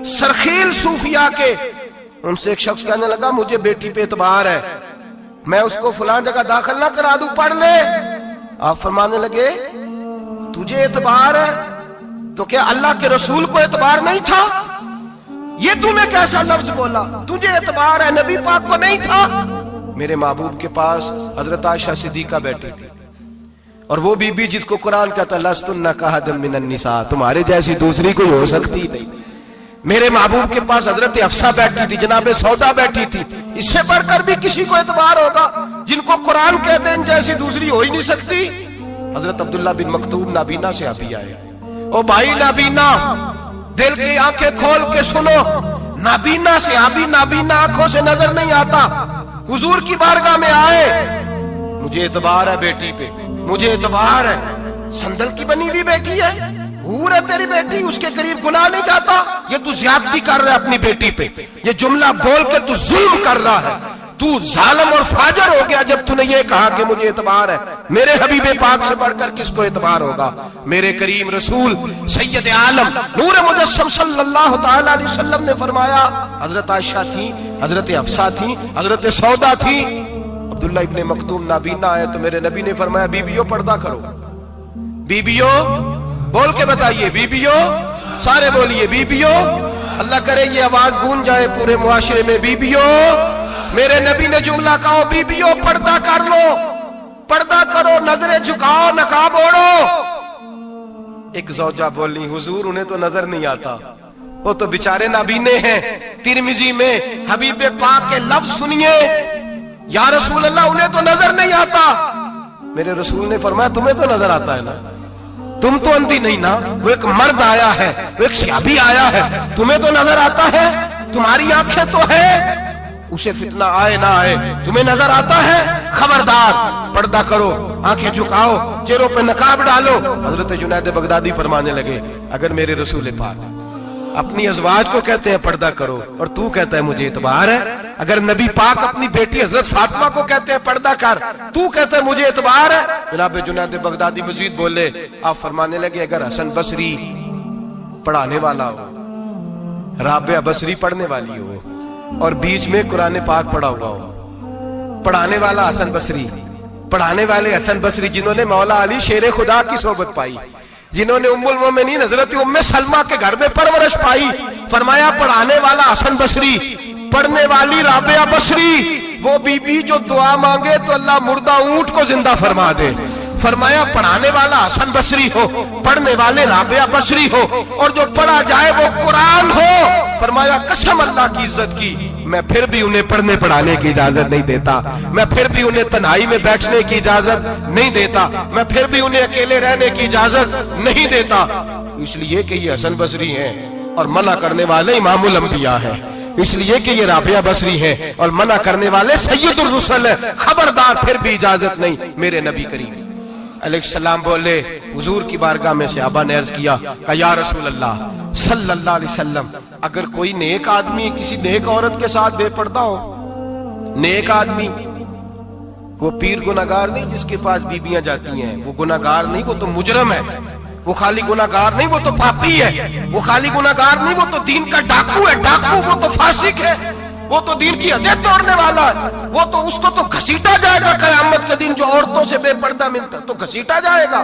سرخیل صوفیاء کے، ان سے ایک شخص کہنے لگا مجھے بیٹی پہ اعتبار ہے، میں اس کو فلان جگہ داخل نہ کرا دوں، پڑھ لے۔ آپ فرمانے لگے تجھے اعتبار ہے تو کیا اللہ کے رسول کو اعتبار نہیں تھا؟ یہ تو نے کیسا لفظ بولا؟ تجھے اعتبار ہے، نبی پاک کو نہیں تھا؟ میرے محبوب کے پاس حضرت عائشہ صدیقہ بیٹھی تھی، اور وہ بی بی جس کو قرآن کہتا لستن کاحد من النساء، تمہارے جیسی دوسری کوئی ہو سکتی نہیں۔ میرے محبوب کے پاس حضرت حفصہ بیٹھی تھی، جناب سودا بیٹھی تھی، اس سے بڑھ کر بھی کسی کو اعتبار ہوگا؟ جن کو قرآن کہتے ہیں ان جیسی دوسری ہو ہی نہیں سکتی۔ حضرت عبداللہ بن مکتوم نابینا سے آبی آئے، او بھائی نابینا دل کی آنکھیں کھول کے سنو، نابینا سے آبی، نابینا آنکھوں سے نظر نہیں آتا، حضور کی بارگاہ میں آئے، مجھے اعتبار ہے بیٹی پہ، مجھے اعتبار ہے، سندل کی بنی ہوئی بیٹی ہے، حور ہے تیری بیٹی، اس کے قریب گناہ نہیں جاتا، یہ تو زیادتی کر رہا ہے اپنی بیٹی پہ، یہ جملہ بول کے تو ظلم کر رہا ہے، تو ظالم اور فاجر ہو گیا جب تو نے یہ کہا کہ مجھے اعتبار ہے۔ میرے حبیب پاک سے بڑھ کر کس کو اعتبار ہوگا؟ میرے کریم رسول سید عالم نور مجسم صلی اللہ تعالی علیہ وسلم نے فرمایا، حضرت عائشہ تھی، حضرت حفصہ تھی، حضرت سودا تھی، عبداللہ ابن مکتوم نابینا آئے تو میرے نبی نے فرمایا بیویوں پردہ کرو، بیویوں بول کے بتائیے، بیویوں سارے بولیے، بیویوں، اللہ کرے یہ آواز گونج جائے پورے معاشرے میں، بیویوں۔ میرے نبی نے جملہ کہا بیویوں پردہ کر لو، پردہ کرو، نظریں جھکاؤ، نقاب اوڑھو۔ ایک زوجہ بولی حضور انہیں تو نظر نہیں آتا، وہ تو بیچارے نابینے ہیں۔ ترمذی میں حبیب پاک کے لفظ سنیے، یا رسول اللہ انہیں تو نظر نہیں آتا۔ میرے رسول نے فرمایا تمہیں تو نظر آتا ہے نا، تم تو اندھی نہیں نا، وہ ایک مرد آیا ہے، وہ ایک صحابی آیا ہے، تمہیں تو نظر آتا ہے، تمہاری آنکھیں تو ہے، اسے فتنہ آئے نہ آئے تمہیں نظر آتا ہے، خبردار پردہ کرو، آنکھیں جھکاؤ، چہروں پہ نقاب ڈالو۔ حضرت جنید بغدادی فرمانے لگے اگر میرے رسول پاک اپنی ازواج کو کہتے ہیں پردہ کرو اور تو کہتا ہے مجھے اعتبار ہے، اگر نبی پاک اپنی بیٹی حضرت فاطمہ کو کہتے ہیں پردہ کر، تو کہتا ہے مجھے اعتبار ہے۔ جناب جنید بغدادی مزید بولے، آپ فرمانے لگے اگر حسن بصری پڑھانے والا ہو، رابعہ بصری پڑھنے والی ہو، اور بیچ میں قرآن پاک پڑھا ہوا ہو، پڑھانے والا حسن بصری، پڑھانے والے حسن بصری جنہوں نے مولا علی شیر خدا کی صحبت پائی، جنہوں نے ام المومنین حضرت ام سلمہ کے گھر میں پرورش پائی، فرمایا پڑھانے والا حسن بصری، پڑھنے والی رابعہ بصری، وہ بی بی جو دعا مانگے تو اللہ مردہ اونٹ کو زندہ فرما دے۔ فرمایا پڑھانے والا حسن بصری ہو، پڑھنے والے رابعہ بصری ہو، اور جو پڑھا جائے وہ قرآن ہو۔ فرمایا قسم اللہ کی عزت کی میں پھر بھی انہیں پڑھنے پڑھانے کی اجازت نہیں دیتا، میں پھر بھی انہیں تنہائی میں بیٹھنے کی اجازت نہیں دیتا، میں پھر بھی انہیں اکیلے رہنے کی اجازت نہیں دیتا، اس لیے کہ یہ حسن بصری ہیں اور منع کرنے والے امام الانبیاء ہیں، اس لیے کہ یہ رابعہ بصری ہیں اور منع کرنے والے سید الرسل ہیں، خبردار پھر بھی اجازت نہیں۔ میرے نبی کریم علیہ السلام بولے، حضور کی بارگاہ میں صحابہ نے عرض کیا کہ یا رسول اللہ صلی اللہ علیہ وسلم اگر کوئی نیک آدمی کسی نیک عورت کے ساتھ بے پردہ ہو، نیک آدمی، وہ پیر گناہگار نہیں جس کے پاس بیویاں جاتی ہیں، وہ گناہگار نہیں، وہ تو مجرم ہے، وہ خالی گناہگار نہیں، وہ تو پاپی ہے، وہ خالی گناہگار نہیں، وہ تو دین کا ڈاکو ہے، ڈاکو، وہ تو فاسق ہے، وہ تو دین کی حدیں توڑنے والا ہے، وہ تو اس کو تو گھسیٹا جائے گا قیامت کے دن، جو عورتوں سے بے پردہ ملتا تو گھسیٹا جائے گا۔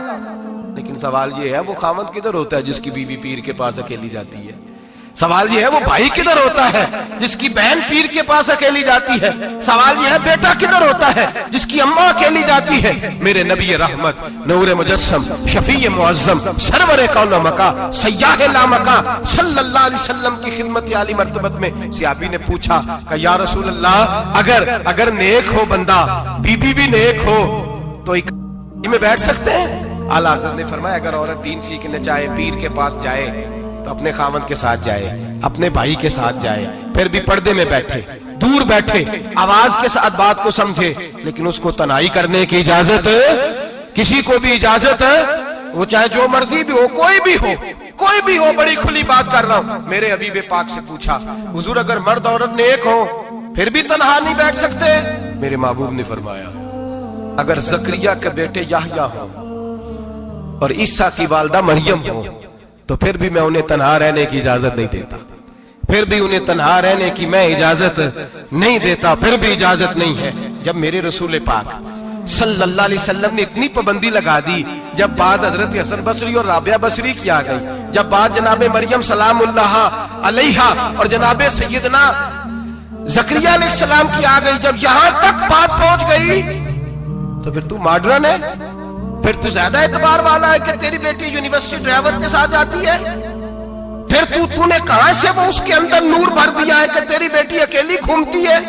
لیکن سوال یہ ہے وہ خاوند کدھر ہوتا ہے جس کی بیوی پیر کے پاس اکیلی جاتی ہے؟ سوال یہ ہے وہ بھائی کدھر ہوتا ہے جس کی بہن پیر کے پاس اکیلی جاتی ہے؟ سوال یہ ہے بیٹا کدھر ہوتا ہے جس کی اماں اکیلی جاتی ہے؟ میرے نبی رحمت نور مجسم شفیع معظم سرور کون مکا سیاح لامکا صلی اللہ علیہ وسلم کی خدمت عالی مرتبت میں صحابی نے پوچھا کہ یا رسول اللہ اگر نیک ہو بندہ، بی بی بھی نیک ہو تو ایک میں بیٹھ سکتے ہیں؟ اعلیٰ حضرت نے فرمایا اگر عورت دین سیکھنے چاہے، پیر کے پاس جائے تو اپنے خاوند کے ساتھ جائے، اپنے بھائی کے ساتھ جائے، پھر بھی پردے میں بیٹھے، دور بیٹھے، آواز کے ساتھ بات کو سمجھے، لیکن اس کو تنہائی کرنے کی اجازت کسی کو بھی اجازت ہے، وہ چاہے جو مرضی بھی ہو، کوئی بھی ہو، कोई भी हो, बड़ी खुली बात कर रहा हूं। मेरे हबीब पाक से पूछा, हुजूर अगर मर्द औरत नेक हो फिर भी तन्हा नहीं बैठ सकते? मेरे महबूब ने फरमाया, अगर जकरिया के बेटे याहया हो और ईसा की वालदा मरियम हो तो फिर भी मैं उन्हें तन्हा रहने की इजाजत नहीं देता, फिर भी उन्हें तन्हा रहने की मैं इजाजत नहीं देता, फिर भी इजाजत नहीं है। जब मेरे रसूल पाक सल्लल्लाहु अलैहि वसल्लम ने इतनी पाबंदी लगा दी, जब बात हजरत हसन बसरी और राबिया बसरी की आ गई, जब बात जनाब मरियम सलामुल्लाह अलैहा और जनाब सैयदना जकरिया अलैहिस्सलाम की आ गई, जब यहां तक बात पहुंच गई तो फिर तू मॉडर्न है, फिर तू ज्यादा एतबार वाला है कि तेरी बेटी यूनिवर्सिटी ड्राइवर के साथ जाती है, फिर तूने कहां से वो उसके अंदर नूर भर दिया है कि तेरी बेटी अकेली घूमती है,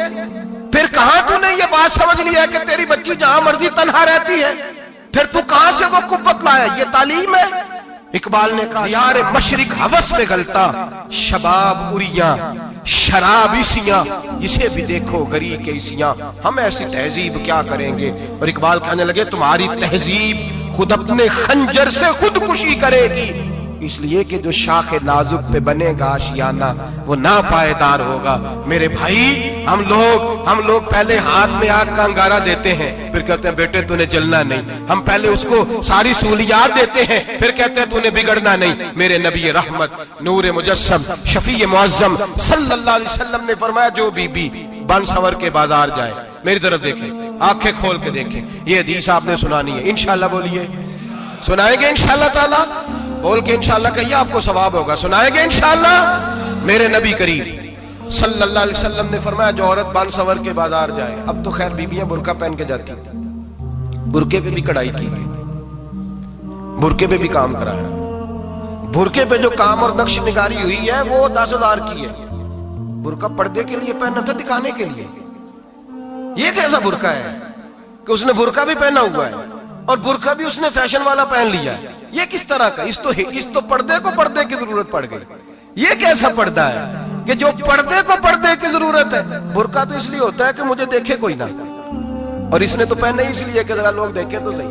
फिर कहां तूने ये बात समझ लिया है कि तेरी बच्ची जहां मर्जी तन्हा रहती है, फिर तू कहां से वो कुव्वत लाया? ये तालीम है। इकबाल ने कहा, यार मशरिक हवस में गलता, शबाब उरिया शराब इसियां, इसे भी देखो गरी के इसियां, हम ऐसी तहजीब क्या करेंगे? और इकबाल कहने लगे, तुम्हारी तहजीब खुद अपने खंजर से खुदकुशी करेगी, इसलिए कि जो शाख नाजुक पे बनेगा आशियाना वो ना पायदार होगा। मेरे भाई, हम लोग पहले हाथ में आग का अंगारा देते हैं, फिर कहते हैं बेटे तूने जलना नहीं। हम पहले उसको सारी सहूलियात देते हैं, फिर कहते हैं तूने बिगड़ना नहीं। मेरे नबी रहमत नूर मुजस्सम शफी मुअज्जम सल्लल्लाहु अलैहि वसल्लम ने फरमाया, जो बीबी बन सवर के बाजार जाए, मेरी तरफ देखे, आंखें खोल के देखे, ये हदीस आपने सुनानी है। इंशाल्लाह बोलिए, सुनाएंगे इंशाल्लाह ताला, बोल के इंशाल्लाह कहिए, आपको सवाब होगा। सुनाएंगे इंशाल्लाह। मेरे नबी करीम सल्लल्लाहु अलैहि वसल्लम ने फरमाया, जो औरत बन सवर के बाजार जाए, अब तो खैर बीबियां बुर्का पहन के जाती हैं, बुरके पे भी कढ़ाई की गई, बुरके पे भी काम कराया, बुरके पे जो काम और नक्श निगारी हुई है वो 10,000 की है। बुरका पर्दे के लिए पहना था, दिखाने के लिए। ये कैसा बुरका है कि उसने बुरका भी पहना हुआ है और बुरका भी उसने फैशन वाला पहन लिया है? ये किस तरह का? इस तो पर्दे को पर्दे की जरूरत पड़ गई। ये कैसा पर्दा है कि जो पर्दे को पर्दे की जरूरत है? बुरका तो इसलिए होता है कि मुझे देखे कोई ना, और इसने तो पहना ही इसलिए कि जरा लोग देखें तो सही,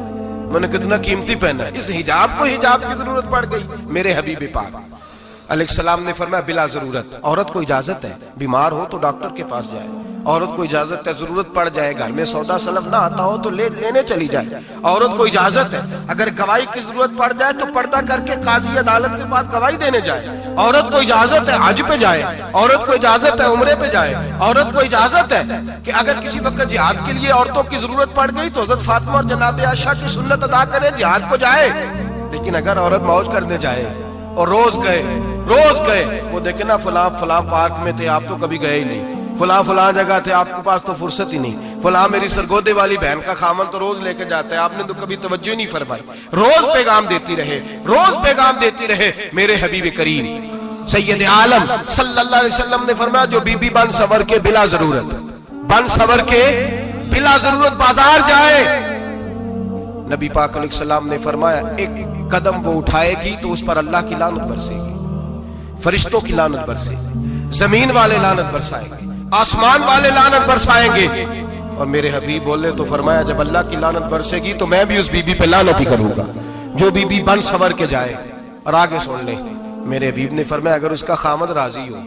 मैंने कितना कीमती पहना है। इस हिजाब को हिजाब की जरूरत पड़ गई। मेरे हबीब पाक अलैहिस्सलाम ने फरमाया, बिला जरूरत। औरत को इजाजत है, बीमार हो तो डॉक्टर के पास जाए, औरत को इजाजत है, जरूरत पड़ जाए, घर में सौदा सलब ना आता हो तो लेने चली जाए, औरत को इजाजत है। अगर गवाही की जरूरत पड़ जाए तो पर्दा करके काजी अदालत के पास गवाही देने जाए, औरत को इजाजत है हज पे जाए, औरत को इजाजत है उम्रे पे जाए, औरत को इजाजत है कि अगर किसी वक्त जिहाद के लिए औरतों की जरूरत पड़ गई तो हजरत फातिमा और जनाब आयशा की सुन्नत अदा करे, जिहाद को जाए। लेकिन अगर औरत मौज करने जाए और रोज गए, वो देखे ना फलां पार्क में थे, आप तो कभी गए ही नहीं, फलां जगह थे, आपके पास तो फुर्सत ही नहीं, फलां मेरी सरगोदे वाली बहन का खामन तो रोज लेके जाता है, आपने तो कभी तवज्जो नहीं फरमाई। रोज पैगाम देती रहे। मेरे हबीब करीम सैयद आलम सल्लल्लाहु अलैहि वसल्लम ने फरमाया, जो बीबी बन सवर के बिला जरूरत बाजार जाए, नबी पाक अलैहिस्सलाम ने फरमाया, एक कदम वो उठाएगी तो उस पर अल्लाह की लानत बरसेगी, फरिश्तों की लानत बरसेगी, जमीन वाले लानत बरसाएंगे, आसमान वाले लानत बरसाएंगे। और मेरे हबीब बोले तो फरमाया, जब अल्लाह की लानत बरसेगी तो मैं भी उस बीबी पे लानत ही करूंगा जो बीबी बन सवर के जाए। और आगे सुन ले, मेरे हबीब ने फरमाया, अगर उसका खामद राजी हो,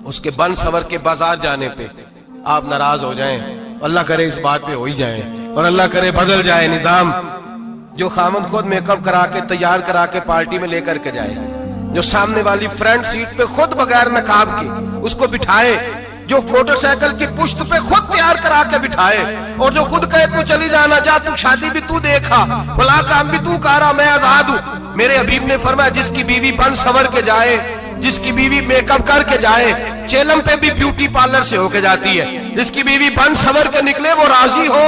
उसके बन सवर के बाजार जाने पे आप नाराज हो जाएं, अल्लाह करे इस बात पे हो ही जाए, और अल्लाह करे बदल जाए निजाम, जो खामद खुद मेकअप करा के तैयार करा के पार्टी में लेकर के जाए, जो सामने वाली फ्रंट सीट पे खुद बगैर नकाब के उसको बिठाए, जो मोटरसाइकिल की पुश्त पे खुद तैयार करा के बिठाए, और जो खुद कहे तू चली जाना, जा तू शादी भी तू देखा, फला काम भी तू करा, मैं आजाद हूं। मेरे हबीब ने फरमाया, जिसकी बीवी बन सवर के जाए, जिसकी बीवी मेकअप करके जाए, चेलम पे भी ब्यूटी पार्लर से होके जाती है, जिसकी बीवी बन सवर के निकले, वो राजी हो,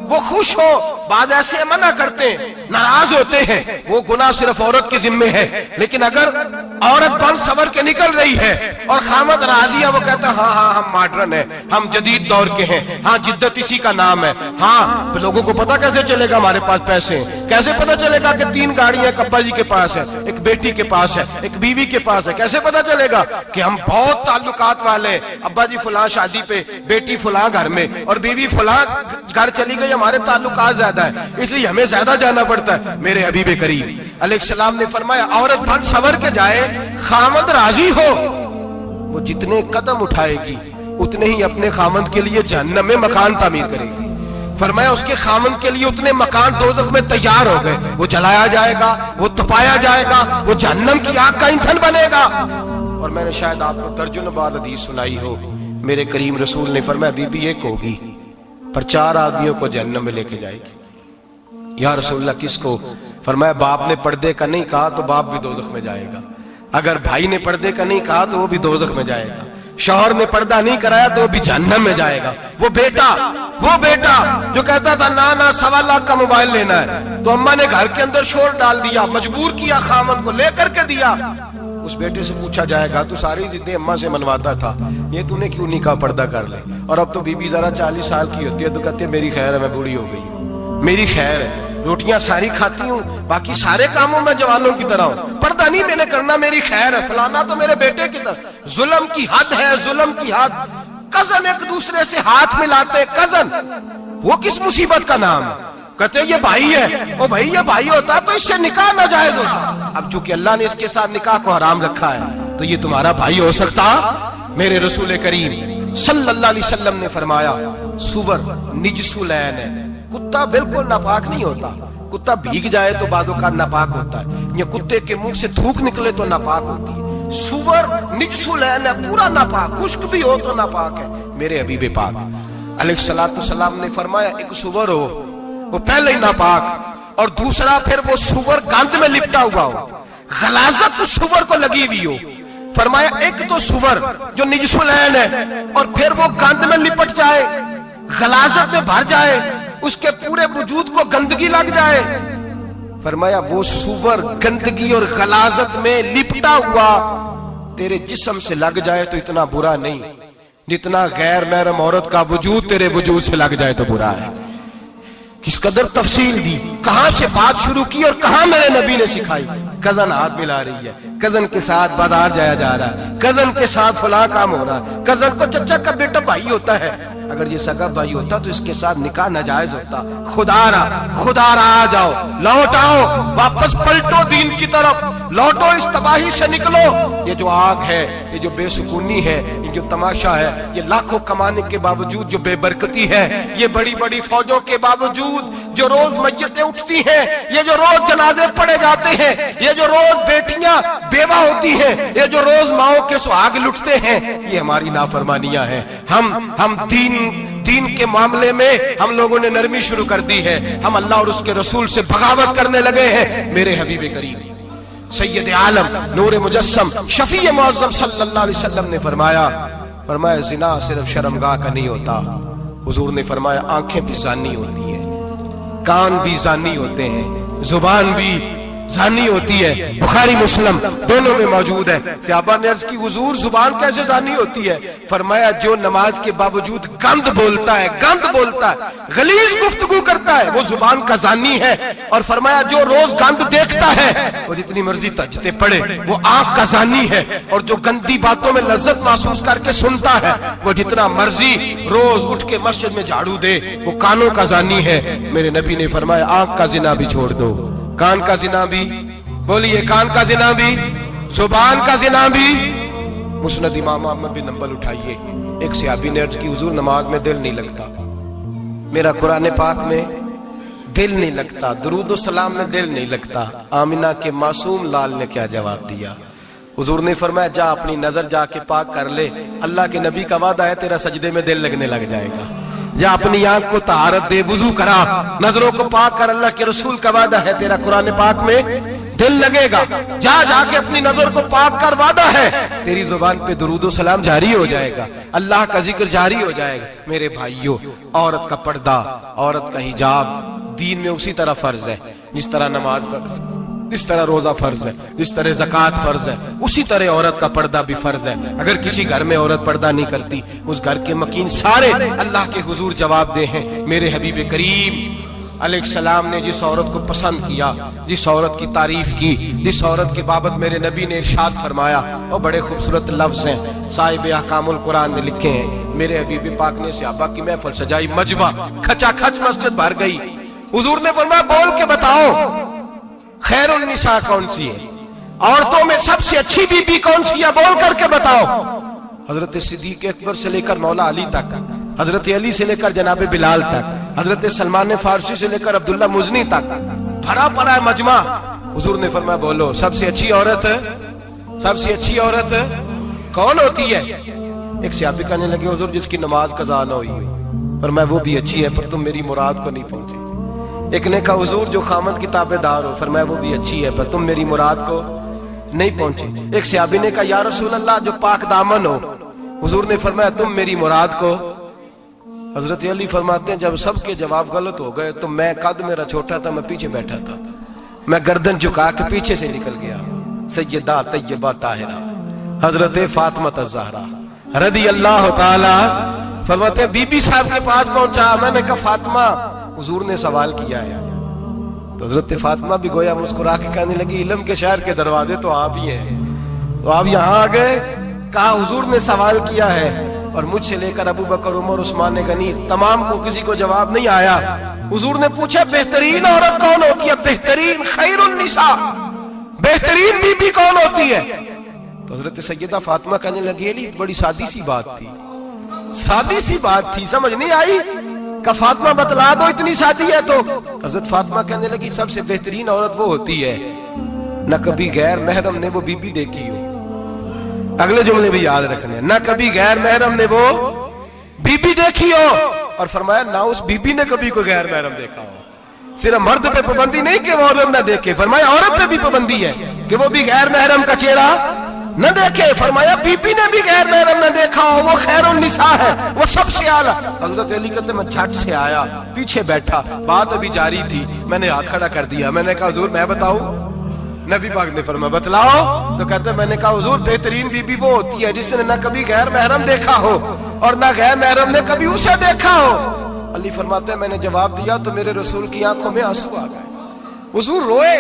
वो खुश हो। बाद ऐसे मना करते हैं, नाराज होते हैं, वो गुनाह सिर्फ औरत के जिम्मे है। लेकिन अगर औरत बन सवर के निकल रही है और खामद राजी है, वो कहता है हाँ हम मॉडर्न है, हम जदीद दौर के हैं, हाँ जिद्दत इसी का नाम है। हाँ, तो लोगों को पता कैसे चलेगा हमारे पास पैसे हैं? कैसे पता चलेगा कि 3 गाड़ियां अब्बा जी के पास है, एक बेटी के पास है, एक बीवी के पास है? कैसे पता चलेगा कि हम बहुत ताल्लुकात वाले हैं? अब्बा जी फलां शादी पे, बेटी फलां घर में और बीवी फलां گھر چلی گئی ہمارے تعلقات زیادہ ہیں اس لیے ہمیں زیادہ جانا پڑتا ہے. میرے حبیب کریم علیہ السلام نے فرمایا عورت بن سور کے جائے خامد راضی ہو وہ جتنے قدم اٹھائے گی اتنے ہی اپنے خامد کے لیے جہنم میں مکان تعمیر کرے گی. فرمایا اس کے خامن کے لیے اتنے مکان دوزخ میں تیار ہو گئے, وہ جلایا جائے گا, وہ تپایا جائے گا, وہ جہنم کی آگ کا ایندھن بنے گا. اور میں نے شاید آپ کو درجن بار حدیث سنائی ہو, میرے کریم رسول نے فرمایا بی بی ایک ہوگی پر 4 آدمیوں کو جہنم میں لے کے جائے گی. یا رسول اللہ کس کو؟ فرمایا باپ نے پردے کا نہیں کہا تو باپ بھی دوزخ میں جائے گا, اگر بھائی نے پردے کا نہیں کہا تو وہ بھی دوزخ میں جائے گا, شوہر نے پردہ نہیں کرایا تو وہ بھی جہنم میں جائے گا. وہ بیٹا جو کہتا تھا نا 1.25 لاکھ کا موبائل لینا ہے تو اماں نے گھر کے اندر شور ڈال دیا, مجبور کیا خامن کو لے کر کے دیا. اس بیٹے سے پوچھا جائے گا تو ساری ضدیں اماں سے منواتا تھا, یہ تو نے کیوں نہیں کہا پردہ کر لے؟ اور اب تو بی بی ذرا 40 سال کی ہوتی ہے تو کہتے ہیں میری خیر ہے, میں بوڑھی ہو گئی ہوں, میری خیر ہے, روٹیاں ساری کھاتی ہوں, باقی سارے کاموں میں جوانوں کی طرح ہوں, پردہ نہیں میں نے کرنا, میری خیر ہے. فلانا تو میرے بیٹے کی طرح. ظلم کی حد ہے, ظلم کی حد. کزن ایک دوسرے سے ہاتھ ملاتے, کزن وہ کس مصیبت کا نام ہے؟ کہتے ہیں یہ بھائی ہے, او بھائی یہ بھائی ہوتا تو اس سے نکاح ناجائز ہوتا. اب چونکہ اللہ نے اس کے ساتھ نکاح کو حرام رکھا ہے تو یہ تمہارا بھائی ہو سکتا؟ میرے رسول کریم صلی اللہ علیہ وسلم نے فرمایا سور نجس العین ہے, کتا بالکل ناپاک نہیں ہوتا, کتا بھیگ جائے تو بعد اوقات ناپاک ہوتا ہے, یا کتے کے منہ سے تھوک نکلے تو ناپاک ہوتی ہے. سور نجس العین ہے, پورا ناپاک, خشک بھی ہو تو ناپاک ہے. میرے حبیب پاک علیہ السلام نے فرمایا ایک سور ہو وہ پہلے ہی ناپاک, اور دوسرا پھر وہ سور گند میں لپٹا ہوا ہو, غلاظت اس سور کو لگی ہوئی ہو. فرمایا ایک تو سور جو نجس العین ہے اور پھر وہ گند میں لپٹ جائے, غلاظت میں بھر جائے, اس کے پورے وجود کو گندگی لگ جائے. فرمایا وہ سور گندگی اور غلاظت میں لپٹا ہوا تیرے جسم سے لگ جائے تو اتنا برا نہیں جتنا غیر محرم عورت کا وجود تیرے وجود سے لگ جائے تو برا ہے. کس قدر تفصیل دی, کہاں سے بات شروع کی اور کہاں میرے نبی نے سکھائی. کزن ہاتھ ملا رہی ہے, کزن کے ساتھ بازار جایا جا رہا ہے, کزن کے ساتھ فلاں کام ہو رہا ہے, کزن کو چچا کا بیٹا بھائی ہوتا ہے, اگر یہ سگا بھائی ہوتا تو اس کے ساتھ نکاح ناجائز ہوتا. خدا را آ جاؤ, لوٹ آؤ, واپس پلٹو دین کی طرف, لوٹو اس تباہی سے نکلو. یہ جو آگ ہے, یہ جو بے سکونی ہے, یہ جو تماشا ہے, یہ لاکھوں کمانے کے باوجود جو بے برکتی ہے, یہ بڑی بڑی فوجوں کے باوجود جو روز میتیں اٹھتی ہیں, یہ جو روز جنازے پڑے جاتے ہیں, یہ جو روز بیٹیاں بیوہ ہوتی ہیں, یہ جو روز ماؤں کے سہاگ لٹتے ہیں, یہ ہماری نافرمانیاں ہیں. ہم دین کے معاملے میں ہم لوگوں نے نرمی شروع کر دی ہے, ہم اللہ اور اس کے رسول سے بغاوت کرنے لگے ہیں. میرے حبیب کریم سید عالم نور مجسم شفیع معظم صلی اللہ علیہ وسلم نے فرمایا زنا صرف شرمگاہ کا نہیں ہوتا. حضور نے فرمایا آنکھیں بھی زانی ہوتی ہیں, کان بھی زانی ہوتے ہیں, زبان بھی زانی ہوتی ہے. بخاری مسلم دونوں میں موجود ہے. صحابہ نے عرض کی حضور زبان کیسے زانی ہوتی ہے؟ فرمایا جو نماز کے باوجود گند بولتا ہے, غلیظ گفتگو کرتا ہے, وہ زبان کا زانی ہے. اور فرمایا جو روز گند دیکھتا ہے وہ جتنی مرضی تہجدیں پڑھے وہ آنکھ کا زانی ہے. اور جو گندی باتوں میں لذت محسوس کر کے سنتا ہے وہ جتنا مرضی روز اٹھ کے مسجد میں جھاڑو دے وہ کانوں کا زانی ہے. میرے نبی نے فرمایا آنکھ کا زنا بھی چھوڑ دو, کان کا زنا بھی, بولیے کان کا زنا بھی, زبان کا زنا بھی. مسند امام احمد بن حنبل اٹھائیے, ایک صحابی نے عرض کی حضور نماز میں دل نہیں لگتا, میرا قرآن پاک میں دل نہیں لگتا, درود و سلام میں دل نہیں لگتا. آمنہ کے معصوم لال نے کیا جواب دیا؟ حضور نے فرمایا جا اپنی نظر جا کے پاک کر لے, اللہ کے نبی کا وعدہ ہے تیرا سجدے میں دل لگنے لگ جائے گا. جا اپنی آنکھ کو طہارت دے, وضو کرا, نظروں کو پاک کر, اللہ کے رسول کا وعدہ ہے تیرا قرآن پاک میں دل لگے گا. جا کے اپنی نظر کو پاک کر, وعدہ ہے تیری زبان پہ درود و سلام جاری ہو جائے گا, اللہ کا ذکر جاری ہو جائے گا. میرے بھائیوں, عورت کا پردہ, عورت کا حجاب دین میں اسی طرح فرض ہے جس طرح نماز فرض, جس طرح روزہ فرض ہے, جس طرح زکوٰۃ فرض ہے, اسی طرح عورت کا پردہ بھی فرض ہے. اگر کسی گھر میں عورت پردہ نہیں کرتی اس گھر کے مکین سارے اللہ کے حضور جواب دے ہیں. میرے حبیب کریم अलैहिस्सलाम ने जिस औरत को पसंद किया, जिस औरत की तारीफ की, जिस औरत की बाबत मेरे नबी ने इरशाद फरमाया, और बड़े खूबसूरत लफ्ज हैं साहिब अहकामुल कुरान ने लिखे हैं। मेरे हबीब पाक ने सहाबा की महफिल सजाई, मजमा खचाखच मस्जिद भर गई। हुजूर ने फरमाया बोल के बताओ खैरुन निसा कौन सी है, औरतों में सबसे अच्छी बीबी कौन सी है, बोल करके बताओ। हजरत सिद्दीक अकबर से लेकर मौला अली तक, हजरत अली से लेकर जनाब बिलाल तक, हजरत सलमान फारसी से लेकर अब्दुल्ला मुजनी तक भरा पड़ा है मजमा। हुजूर ने फरमाया बोलो सबसे अच्छी औरत, सबसे अच्छी औरत कौन होती है? एक सहाबी कहने लगे हुजूर जिसकी नमाज कज़ा न हुई, पर मैं वो भी अच्छी है पर तुम मेरी मुराद को नहीं पहुंचे। एक ने कहा हुजूर जो खामद की ताबेदार हो, फरमाया वो भी अच्छी है पर तुम मेरी मुराद को नहीं पहुंचे। एक सहाबी ने कहा या रसूल अल्लाह जो पाक दामन हो, हुजूर ने फरमाया तुम मेरी मुराद को। हजरत अली फरमाते हैं जब सबके जवाब गलत हो गए तो मैं, कद मेरा छोटा था, मैं पीछे बैठा था, मैं गर्दन झुका के पीछे से निकल गया। सैयदा तैयबा ताहिरा हजरत फातिमा ज़हरा रदी अल्लाह ताला फरमाते हैं बीबी साहब के पास पहुंचा, मैंने कहा फातिमा हुजूर ने सवाल किया है। तो हजरत फातिमा भी गोया मुस्कुरा के कहने लगी इल्म के शहर के दरवाजे तो आप ही हैं, तो आप यहाँ आ गए। कहा हुजूर ने सवाल किया है और मुझसे लेकर अबू बकर, उमर, उस्मान गनी तमाम को किसी को जवाब नहीं आया। हुजूर ने पूछा बेहतरीन औरत कौन होती है, बेहतरीन खैरुन निसा, बेहतरीन बीबी कौन होती है? तो हजरत सैयदा फातिमा कहने लगी अली बड़ी सादी सी बात थी, सादी सी बात थी, समझ नहीं आई। का फातिमा बतला दो इतनी सादी है। तो हजरत फातिमा कहने लगी सबसे बेहतरीन औरत वो होती है न कभी गैर महरम ने वो बीबी देखी हो। अगले जुमले भी याद रखने, न कभी गैर महरम ने वो बीबी देखी हो, और फरमाया ना उस बीबी ने कभी कोई गैर महरम देखा हो। सिर्फ मर्द पे पाबंदी नहीं कि वो औरत न देखे, फरमाया औरत पे भी पाबंदी है कि वो भी गैर महरम का चेहरा न देखे। फरमाया बीबी ने भी गैर महरम न देखा हो, वो खैरुन निसा है, वो सबसे आला। हजरत अली कहते मैं झट से आया, पीछे बैठा, बात अभी जारी थी, मैंने हाथ खड़ा कर दिया, मैंने कहा हुजूर मैं बताऊं? नबी पाक ने फरमाया बतलाओ। तो कहते मैंने कहा हुजूर बेहतरीन बीबी वो होती है जिसने न कभी गैर महरम देखा हो और न गैर महरम ने कभी उसे देखा हो। अली फरमाते हैं मैंने जवाब दिया तो मेरे रसूल की आंखों में आंसू आ गए। हुजूर रोए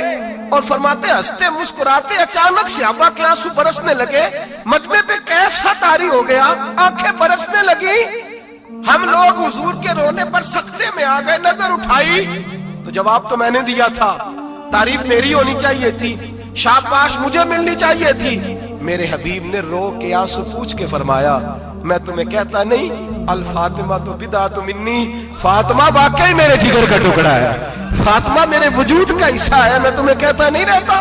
और फरमाते हंसते मुस्कुराते अचानक सहाबा के आंसू बरसने लगे, मजमे पे कैफ सा तारी हो गया, आंखें बरसने लगी। हम लोग हुजूर के रोने पर सख्ते में आ गए, नजर उठाई तो जवाब तो मैंने दिया था, तारीफ मेरी होनी चाहिए थी, शाबाश मुझे मिलनी चाहिए थी। मेरे हबीब ने रो के आंसू पूछ के फरमाया मैं तुम्हें कहता नहीं अल फातिमा तो बिदा तो मिन्नी, फातिमा वाकई मेरे जिगर का टुकड़ा है, फातिमा मेरे वजूद का हिस्सा है, मैं तुम्हें कहता नहीं रहता।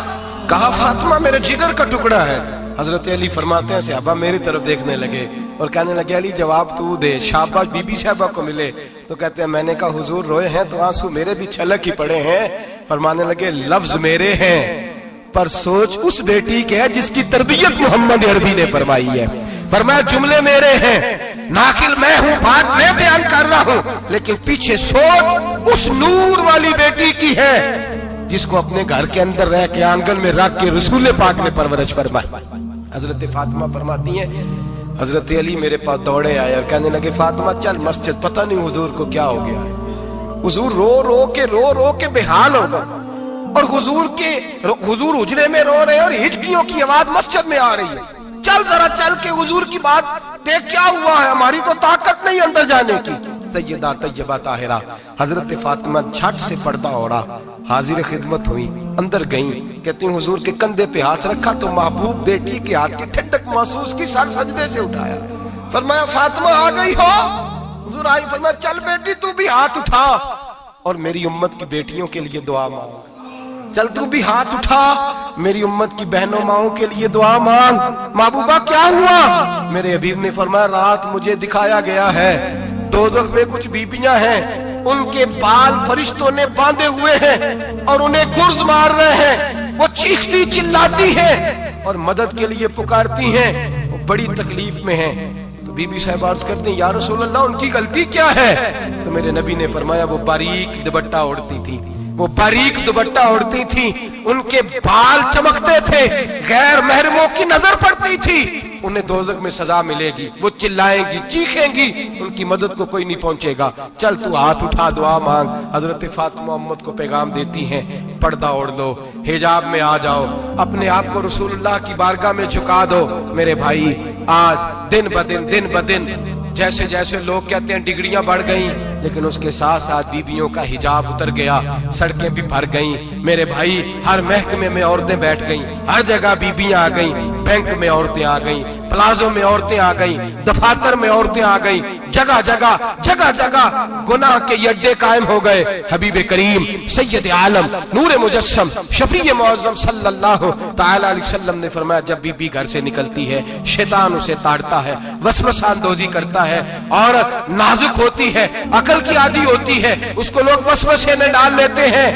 कहा फातिमा मेरे जिगर का टुकड़ा है। हजरत अली फरमाते हैं सहाबा मेरी तरफ देखने लगे और कहने लगे अली जवाब तू दे, शाबाश बीबी साहबा को मिले। तो कहते हैं मैंने कहा हुजूर रोए हैं तो आंसू मेरे भी छलक ही पड़े हैं। फरमाने लगे लफ्ज मेरे हैं पर सोच उस बेटी के है जिसकी तरबियत मोहम्मद अरबी ने फरमाई है। फरमाया जुमले मेरे हैं, नाकिल मैं हूं, बात मैं बयान कर रहा हूं, लेकिन पीछे सोच उस नूर वाली बेटी की है जिसको अपने घर के अंदर रह के आंगन में रख के रसूल पाक ने परवरिश फरमाई। हजरत फातिमा फरमाती है हजरत अली मेरे पास दौड़े आए और कहने लगे फातिमा चल मस्जिद, पता नहीं हुजूर को क्या हो गया है। हुजूर रो के बेहाल हो गए और हुजूर हुजरे में रो रहे हैं और हिचकियों की आवाज मस्जिद में आ रही है। चल जरा चल के हुजूर की बात देख क्या हुआ है, हमारी तो ताकत नहीं अंदर जाने की। सैयदा तैयबा ताहिरा हजरत फातिमा झट से पर्दा ओढ़ा, हाजिर खिदमत हुई, अंदर गई, कहती हुजूर के कंधे पे हाथ रखा तो महबूब बेटी के हाथ की ठंडक महसूस की, सर सजदे से उठाया, फरमाया फातिमा आ गई हो? हुजूर आई, फरमाया चल बेटी तू भी हाथ उठा और मेरी उम्मत की बेटियों के लिए दुआ मांग, चल तू भी हाथ उठा मेरी उम्मत की बहनों माओं के लिए दुआ मांग। महबूबा क्या हुआ? मेरे हबीब ने फरमाया रात मुझे दिखाया गया है दोज़ख में कुछ बीबियां हैं, उनके बाल फरिश्तों ने बांधे हुए हैं और उन्हें गुर्ज मार रहे हैं, वो चीखती चिल्लाती हैं और मदद के लिए पुकारती हैं, वो बड़ी तकलीफ में हैं। तो बीबी साहब अर्ज करती हैं या रसूल अल्लाह उनकी गलती क्या है? तो मेरे नबी ने फरमाया वो बारीक दुपट्टा ओढ़ती थी, वो बारीक दुपट्टा ओढ़ती थी, उनके बाल चमकते थे, गैर महरमों की नजर पड़ती थी, انہیں دوزخ میں سزا ملے گی، وہ چلائیں گی، چیخیں گی، ان کی مدد کو کوئی نہیں پہنچے گا۔ چل تو ہاتھ اٹھا دعا مانگ۔ حضرت فاطمہ امت کو پیغام دیتی ہیں، پردہ اوڑھ لو، حجاب میں آ جاؤ، اپنے آپ کو رسول اللہ کی بارگاہ میں جھکا دو۔ میرے بھائی آج دن بدن جیسے جیسے لوگ کہتے ہیں ڈگریاں بڑھ گئیں، لیکن اس کے ساتھ ساتھ بیویوں کا حجاب اتر گیا، سڑکیں بھی بھر گئیں۔ میرے بھائی ہر محکمے میں عورتیں بیٹھ گئیں، ہر جگہ بیویاں آ گئیں، بینک میں عورتیں آ گئیں، پلازوں میں عورتیں آ گئیں، دفاتر میں عورتیں آ گئیں، جگہ جگہ گناہ کے یہ اڈے قائم ہو گئے۔ حبیب کریم سید عالم نور مجسم شفیع معظم صلی اللہ تعالی علیہ وسلم نے فرمایا جب بی گھر سے نکلتی ہے شیطان اسے تاڑتا ہے، وسوسہ اندوزی کرتا ہے، عورت نازک ہوتی ہے، عقل کی عادی ہوتی ہے، اس کو لوگ وسوسے میں ڈال لیتے ہیں۔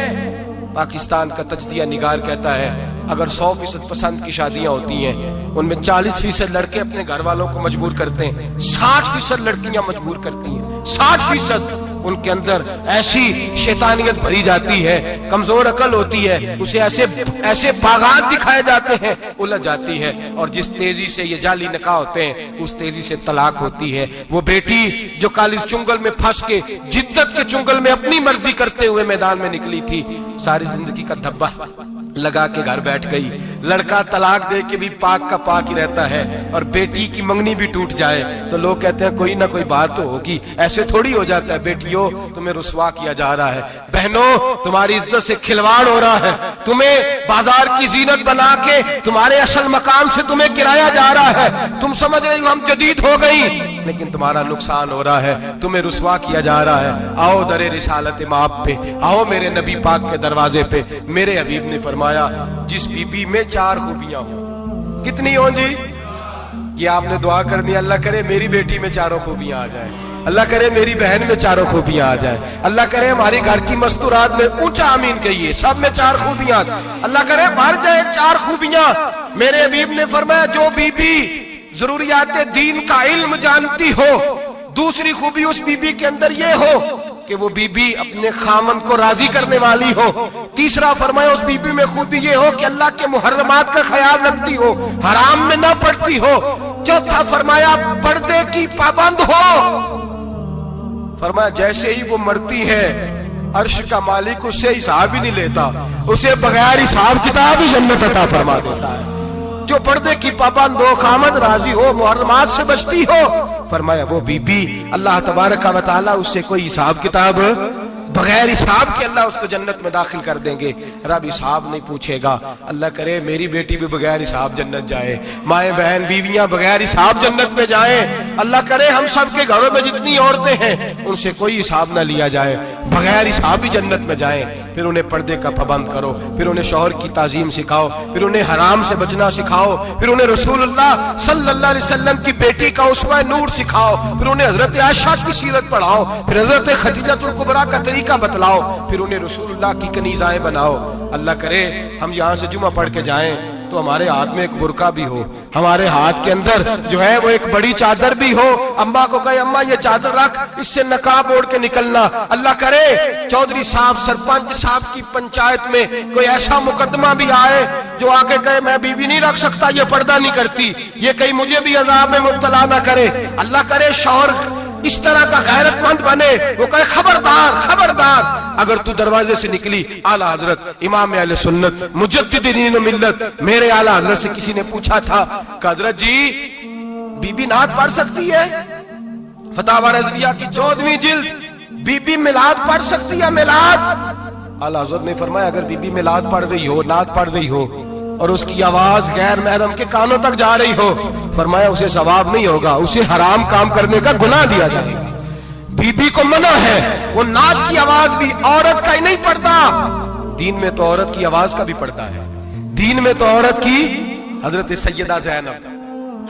پاکستان کا تجزیہ نگار کہتا ہے اگر 100% پسند کی شادیاں ہوتی ہیں ان میں 40% لڑکے اپنے گھر والوں کو مجبور کرتے ہیں، 60% لڑکیاں مجبور کرتی ہیں، 60% ان کے اندر ایسی شیطانیت بھری جاتی ہے، کمزور عقل ہوتی ہے، اسے ایسے باغات دکھائے جاتے ہیں، الجھ جاتی ہے، اور جس تیزی سے یہ جعلی نکاح ہوتے ہیں اس تیزی سے طلاق ہوتی ہے۔ وہ بیٹی جو کالج چنگل میں پھنس کے جدت کے چنگل میں اپنی مرضی کرتے ہوئے میدان میں نکلی تھی، ساری زندگی کا دھبا لگا کے گھر بیٹھ گئی۔ لڑکا طلاق دے کے بھی پاک کا پاک ہی رہتا ہے، اور بیٹی کی منگنی بھی ٹوٹ جائے تو لوگ کہتے ہیں کوئی نہ کوئی بات تو ہوگی، ایسے تھوڑی ہو جاتا ہے۔ بیٹیوں تمہیں رسوا کیا جا رہا ہے، بہنوں تمہاری عزت سے کھلواڑ ہو رہا ہے، تمہیں بازار کی زینت بنا کے تمہارے اصل مقام سے تمہیں گرایا جا رہا ہے۔ تم سمجھ رہے ہو ہم جدید ہو گئی، لیکن تمہارا نقصان ہو رہا ہے، تمہیں رسوا کیا جا رہا ہے۔ آؤ در رسالت مآب پہ، آؤ میرے نبی پاک کے دروازے پہ۔ میرے حبیب نے فرمایا جس بی بی میں 4 خوبیاں ہوں، کتنی ہوں جی؟ یہ آپ نے دعا کر دی، اللہ کرے میری بیٹی میں 4 خوبیاں آ جائیں، اللہ کرے میری بہن میں 4 خوبیاں آ جائیں، اللہ کرے ہماری گھر کی مستورات میں اونچا آمین کہیے سب میں 4 خوبیاں، اللہ کرے بھر جائے 4 خوبیاں۔ میرے حبیب نے فرمایا جو بی بی ضروریات دین کا علم جانتی ہو، دوسری خوبی اس بی بی کے اندر یہ ہو کہ وہ بی بی اپنے خامن کو راضی کرنے والی ہو، تیسرا فرمایا اس بی بی میں خوبی یہ ہو کہ اللہ کے محرمات کا خیال رکھتی ہو، حرام میں نہ پڑتی ہو، چوتھا فرمایا پردے کی پابند ہو۔ فرمایا جیسے ہی وہ مرتی ہے عرش کا مالک اس سے حساب ہی نہیں لیتا، اسے بغیر حساب کتاب ہی جنت عطا فرما دیتا ہے۔ جو پردے کی پابند ہو، خامد راضی ہو، محرمات سے بچتی ہو، فرمایا وہ بی بی اللہ تبارک و تعالی اس سے کوئی حساب کتاب بغیر حساب کے اللہ اس کو جنت میں داخل کر دیں گے۔ رب حساب نہیں پوچھے گا۔ اللہ کرے میری بیٹی بھی بغیر حساب جنت جائے، مائیں بہن بیویاں بغیر حساب جنت میں جائیں۔ اللہ کرے ہم سب کے گھروں میں جتنی عورتیں ہیں ان سے کوئی حساب نہ لیا جائے، بغیر حساب ہی جنت میں جائیں۔ پھر انہیں پردے کا پابند کرو، پھر انہیں شوہر کی تعظیم سکھاؤ، پھر انہیں حرام سے بچنا سکھاؤ، پھر انہیں رسول اللہ صلی اللہ علیہ وسلم کی بیٹی کا اسوہ نور سکھاؤ، پھر انہیں حضرت عائشہ کی سیرت پڑھاؤ، پھر حضرت خدیجہ الکبریٰ کا طریقہ بتلاؤ، پھر انہیں رسول اللہ کی کنیزائیں بناؤ۔ اللہ کرے ہم یہاں سے جمعہ پڑھ کے جائیں تو ہمارے ہاتھ میں ایک برقع بھی ہو، ہمارے ہاتھ کے اندر جو ہے وہ ایک بڑی چادر بھی ہو، اماں کو کہے اماں یہ چادر رکھ، اس سے نقاب اوڑھ کے نکلنا۔ اللہ کرے چودھری صاحب سرپنچ صاحب کی پنچایت میں کوئی ایسا مقدمہ بھی آئے جو آگے کہے میں بیوی نہیں رکھ سکتا، یہ پردہ نہیں کرتی، یہ کہیں مجھے بھی عذاب میں مبتلا نہ کرے۔ اللہ کرے شوہر اس طرح کا غیرت مند بنے، وہ کہے خبردار خبردار، اگر تو دروازے سے نکلی اعلیٰ حضرت امام اہل سنت مجدد دین و ملت میرے اعلیٰ حضرت سے کسی نے پوچھا تھا کہ حضرت جی بی بی نعت پڑھ سکتی ہے؟ فتاوی رضویہ کی 14ویں جلد، بی بی میلاد پڑھ سکتی ہے؟ میلاد؟ اعلیٰ حضرت نے فرمایا اگر بی بی میلاد پڑھ رہی ہو، نعت پڑھ رہی ہو اور اس کی آواز غیر محرم کے کانوں تک جا رہی ہو، فرمایا اسے ثواب نہیں ہوگا، اسے حرام کام کرنے کا گناہ دیا جائے گا۔ بی بی کو منع ہے، وہ نعت کی آواز بھی عورت کا ہی نہیں پڑتا، دین میں تو عورت کی آواز کا بھی پڑتا ہے، دین میں تو عورت کی حضرت سیدہ زینب،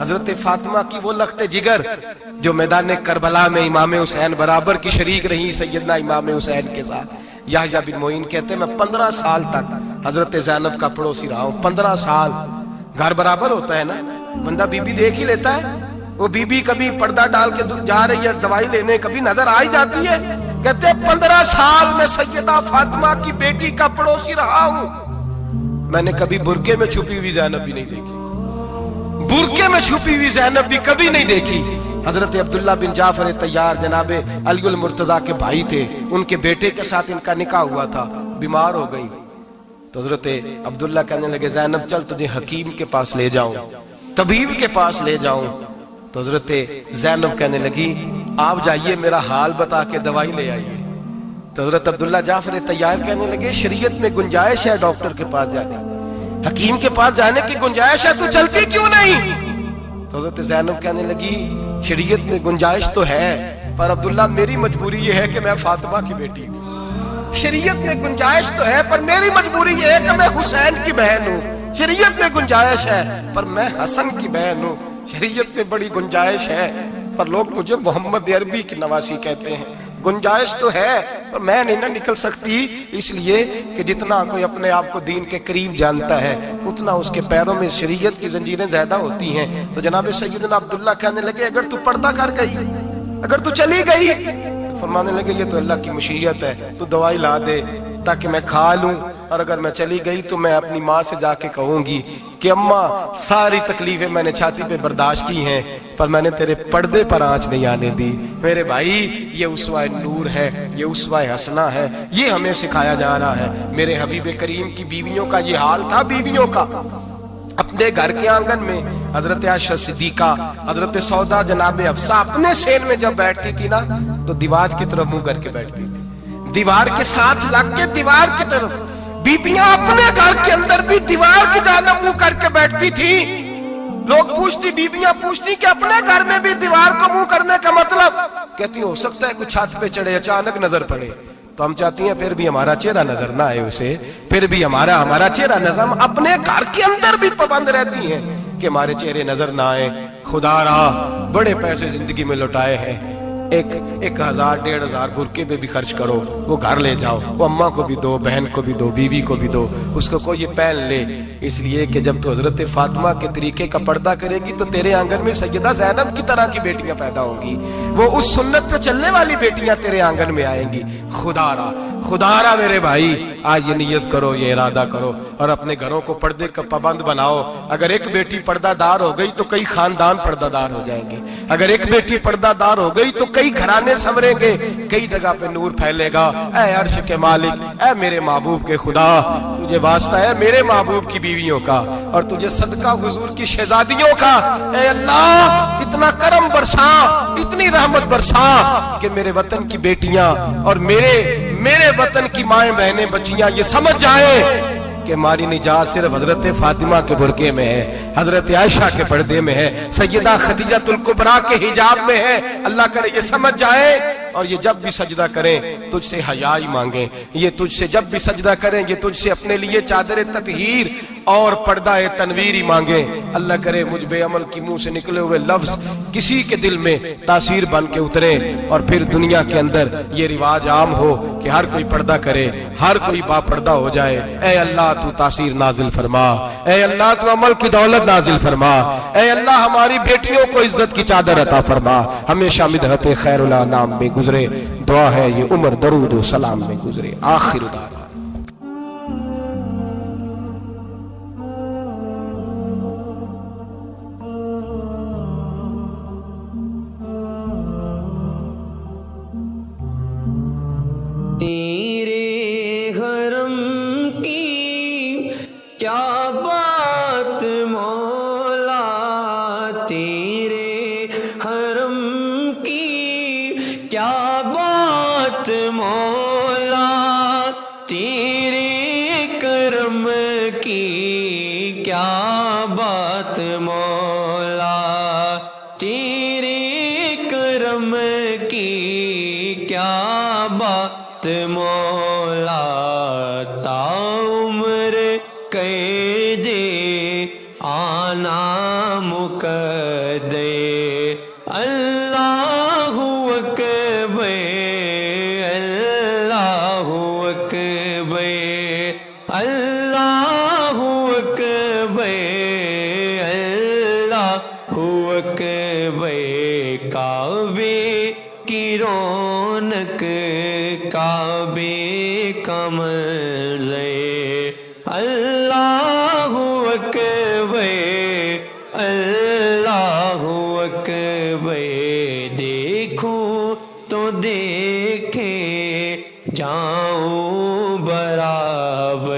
حضرت فاطمہ کی وہ لخت جگر جو میدان کربلا میں امام حسین برابر کی شریک رہی سیدنا امام حسین کے ساتھ۔ یحییٰ بن معین کہتے ہیں میں 15 سال تک حضرت زینب کا پڑوسی رہا ہوں، 15 سال۔ گھر برابر ہوتا ہے نا، بندہ بی بی دیکھ ہی لیتا ہے، وہ بی بی کبھی پردہ ڈال کے جا رہی ہے دوائی لینے، کبھی نظر آ ہی جاتی ہے۔ کہتے ہیں 15 سال میں سیدہ فاطمہ کی بیٹی کا پڑوسی رہا ہوں، میں نے کبھی برقعے میں چھپی ہوئی زینب بھی نہیں دیکھی، बुरके में छुपी हुई ज़ैनब भी कभी नहीं देखी। हजरत अब्दुल्ला बिन जाफर तैयार जनाबे अली मुर्तदा के भाई थे, उनके बेटे के साथ इनका निकाह हुआ था, बीमार हो गई। तो हजरत अब्दुल्ला कहने लगे ज़ैनब चल तुझे हकीम के पास ले जाऊं, तबीब के पास ले जाऊं। तो हजरत ज़ैनब कहने लगी आप जाइए मेरा हाल बता के दवाई ले आइए। तो हजरत अब्दुल्ला जाफर तैयार कहने लगे शरीयत में गुंजाइश है डॉक्टर के पास जाने, हकीम के पास जाने की गुंजाइश है, तू चलती क्यों नहीं? तो हजरत ज़ैनब कहने लगी शरीयत में गुंजाइश तो है पर अब्दुल्ला मेरी मजबूरी ये है कि मैं फातिमा की बेटी हूं। शरीयत में गुंजाइश तो है पर मेरी मजबूरी ये है कि मैं हुसैन की बहन हूं। शरीयत में गुंजाइश है पर मैं हसन की बहन हूं। शरीयत में बड़ी गुंजाइश है पर लोग मुझे मोहम्मद अरबी की नवासी कहते हैं। गुंजाइश तो है पर मैं नहीं ना निकल सकती, इसलिए कि जितना कोई अपने आप को दीन के करीब जानता है उतना उसके पैरों में शरीयत की जंजीरें ज्यादा होती हैं। तो जनाब सैयदना अब्दुल्ला कहने लगे अगर तू पर्दा कर गई, अगर तू चली गई, तो फरमाने लगे ये तो अल्लाह की मशीयत है, तू दवाई ला दे ताकि मैं खा लूं, और अगर मैं चली गई तो मैं अपनी माँ से जाके कहूंगी कि अम्मा सारी तकलीफें मैंने छाती पे बर्दाश्त की हैं पर मैंने तेरे पर्दे पर आंच नहीं आने दी। मेरे भाई ये उसवा नूर है, ये उसवा हसना है, ये हमें सिखाया जा रहा है। मेरे हबीब करीम की बीवियों का ये हाल था, बीवियों का अपने घर के आंगन में हजरत आयशा सिद्दीका, हजरत सौदा, जनाब हफ्सा अपने सेन में जब बैठती थी ना तो दीवार की तरफ मुंह करके बैठती थी, दीवार के साथ लग के दीवार की तरफ। बीबियां अपने घर के अंदर भी दीवार की जानब मुंह करके बैठती थी। लोग पूछती, बीबियां पूछती कि अपने घर में भी दीवार को मुंह करने का मतलब? कहती हो सकता है कुछ छत पे चढ़े अचानक नजर पड़े, तो हम चाहती हैं फिर भी हमारा चेहरा नजर ना आए उसे, फिर भी हमारा चेहरा नजर। हम अपने घर के अंदर भी पाबंद रहती हैं कि हमारे चेहरे नजर ना आए। खुदारा बड़े पैसे जिंदगी में लुटाए हैं, एक 1000 1500 बुरके पे भी खर्च करो, वो घर ले जाओ, वो अम्मा को भी दो, बहन को भी दो, बीवी को भी दो, उसको कोई ये पहन ले। इसलिए कि जब तो हजरत फातिमा के तरीके का पर्दा करेगी तो तेरे आंगन में सैयदा ज़ैनब की तरह की बेटियां पैदा होंगी, वो उस सुन्नत पे चलने वाली बेटियां तेरे आंगन में आएंगी। खुदारा खुदारा मेरे भाई आज ये नियत करो, ये इरादा करो और अपने घरों को पर्दे का पाबंद बनाओ। अगर एक बेटी पर्दादार हो गई तो कई खानदान पर्दादार हो जाएंगे, अगर एक बेटी पर्दादार हो गई तो कई घराने संवरेंगे, कई जगह पे नूर फैलेगा। ऐ अर्श के मालिक, ऐ मेरे महबूब के खुदा, तुझे वास्ता है मेरे महबूब की बीवियों का और तुझे सदका हुजूर की शहजादियों का। ऐ अल्लाह इतना करम बरसा, इतनी रहमत बरसा कि मेरे वतन की बेटियां और मेरे वतन की माएं बहनें बच्चियां ये समझ जाए कि हमारी निजात सिर्फ हजरत फातिमा के बुरके में है, हजरत आयशा के पर्दे में है, सैयदा खदीजतुल कुबरा के हिजाब में है। अल्लाह करे ये समझ जाए और ये जब भी सजदा करें तुझसे हयाई मांगे, ये तुझसे जब भी सजदा करें ये तुझसे अपने लिए चादर ततहीर और पर्दा तनवीर मांगे। अल्लाह करे मुझ बेअमल की मुंह से निकले हुए लफ्ज किसी के दिल में तासीर बन के उतरे और फिर दुनिया के अंदर ये रिवाज आम हो कि हर कोई पर्दा करे, हर कोई बापर्दा हो जाए। ऐ अल्लाह तू तासीर नाजिल फरमा, ऐ अल्लाह तू अमल की दौलत नाजिल फरमा, ऐ अल्लाह हमारी बेटियों को इज्जत की चादर अता फरमा, हमेशा मिदहत खैरुल अनाम में गुजरे। दुआ है ये उम्र दरूद व सलाम में गुजरे। आखिर उदार तेरे हरम की क्या बात मौला, तेरे हरम की क्या बात मौला, तेरे करम की क्या बात मौला, तेरे करम की क्या बात मौला। ताउम्र कैजे आना मुकद्दे, अल्लाहु अकबर, अल्लाहु अकबर, अल्लाहु अकबर, अल्लाहु अकबर। काबे की रौनक, काबे का मंज़र, अल्लाहु अकबर, دیکھے جاؤں برابر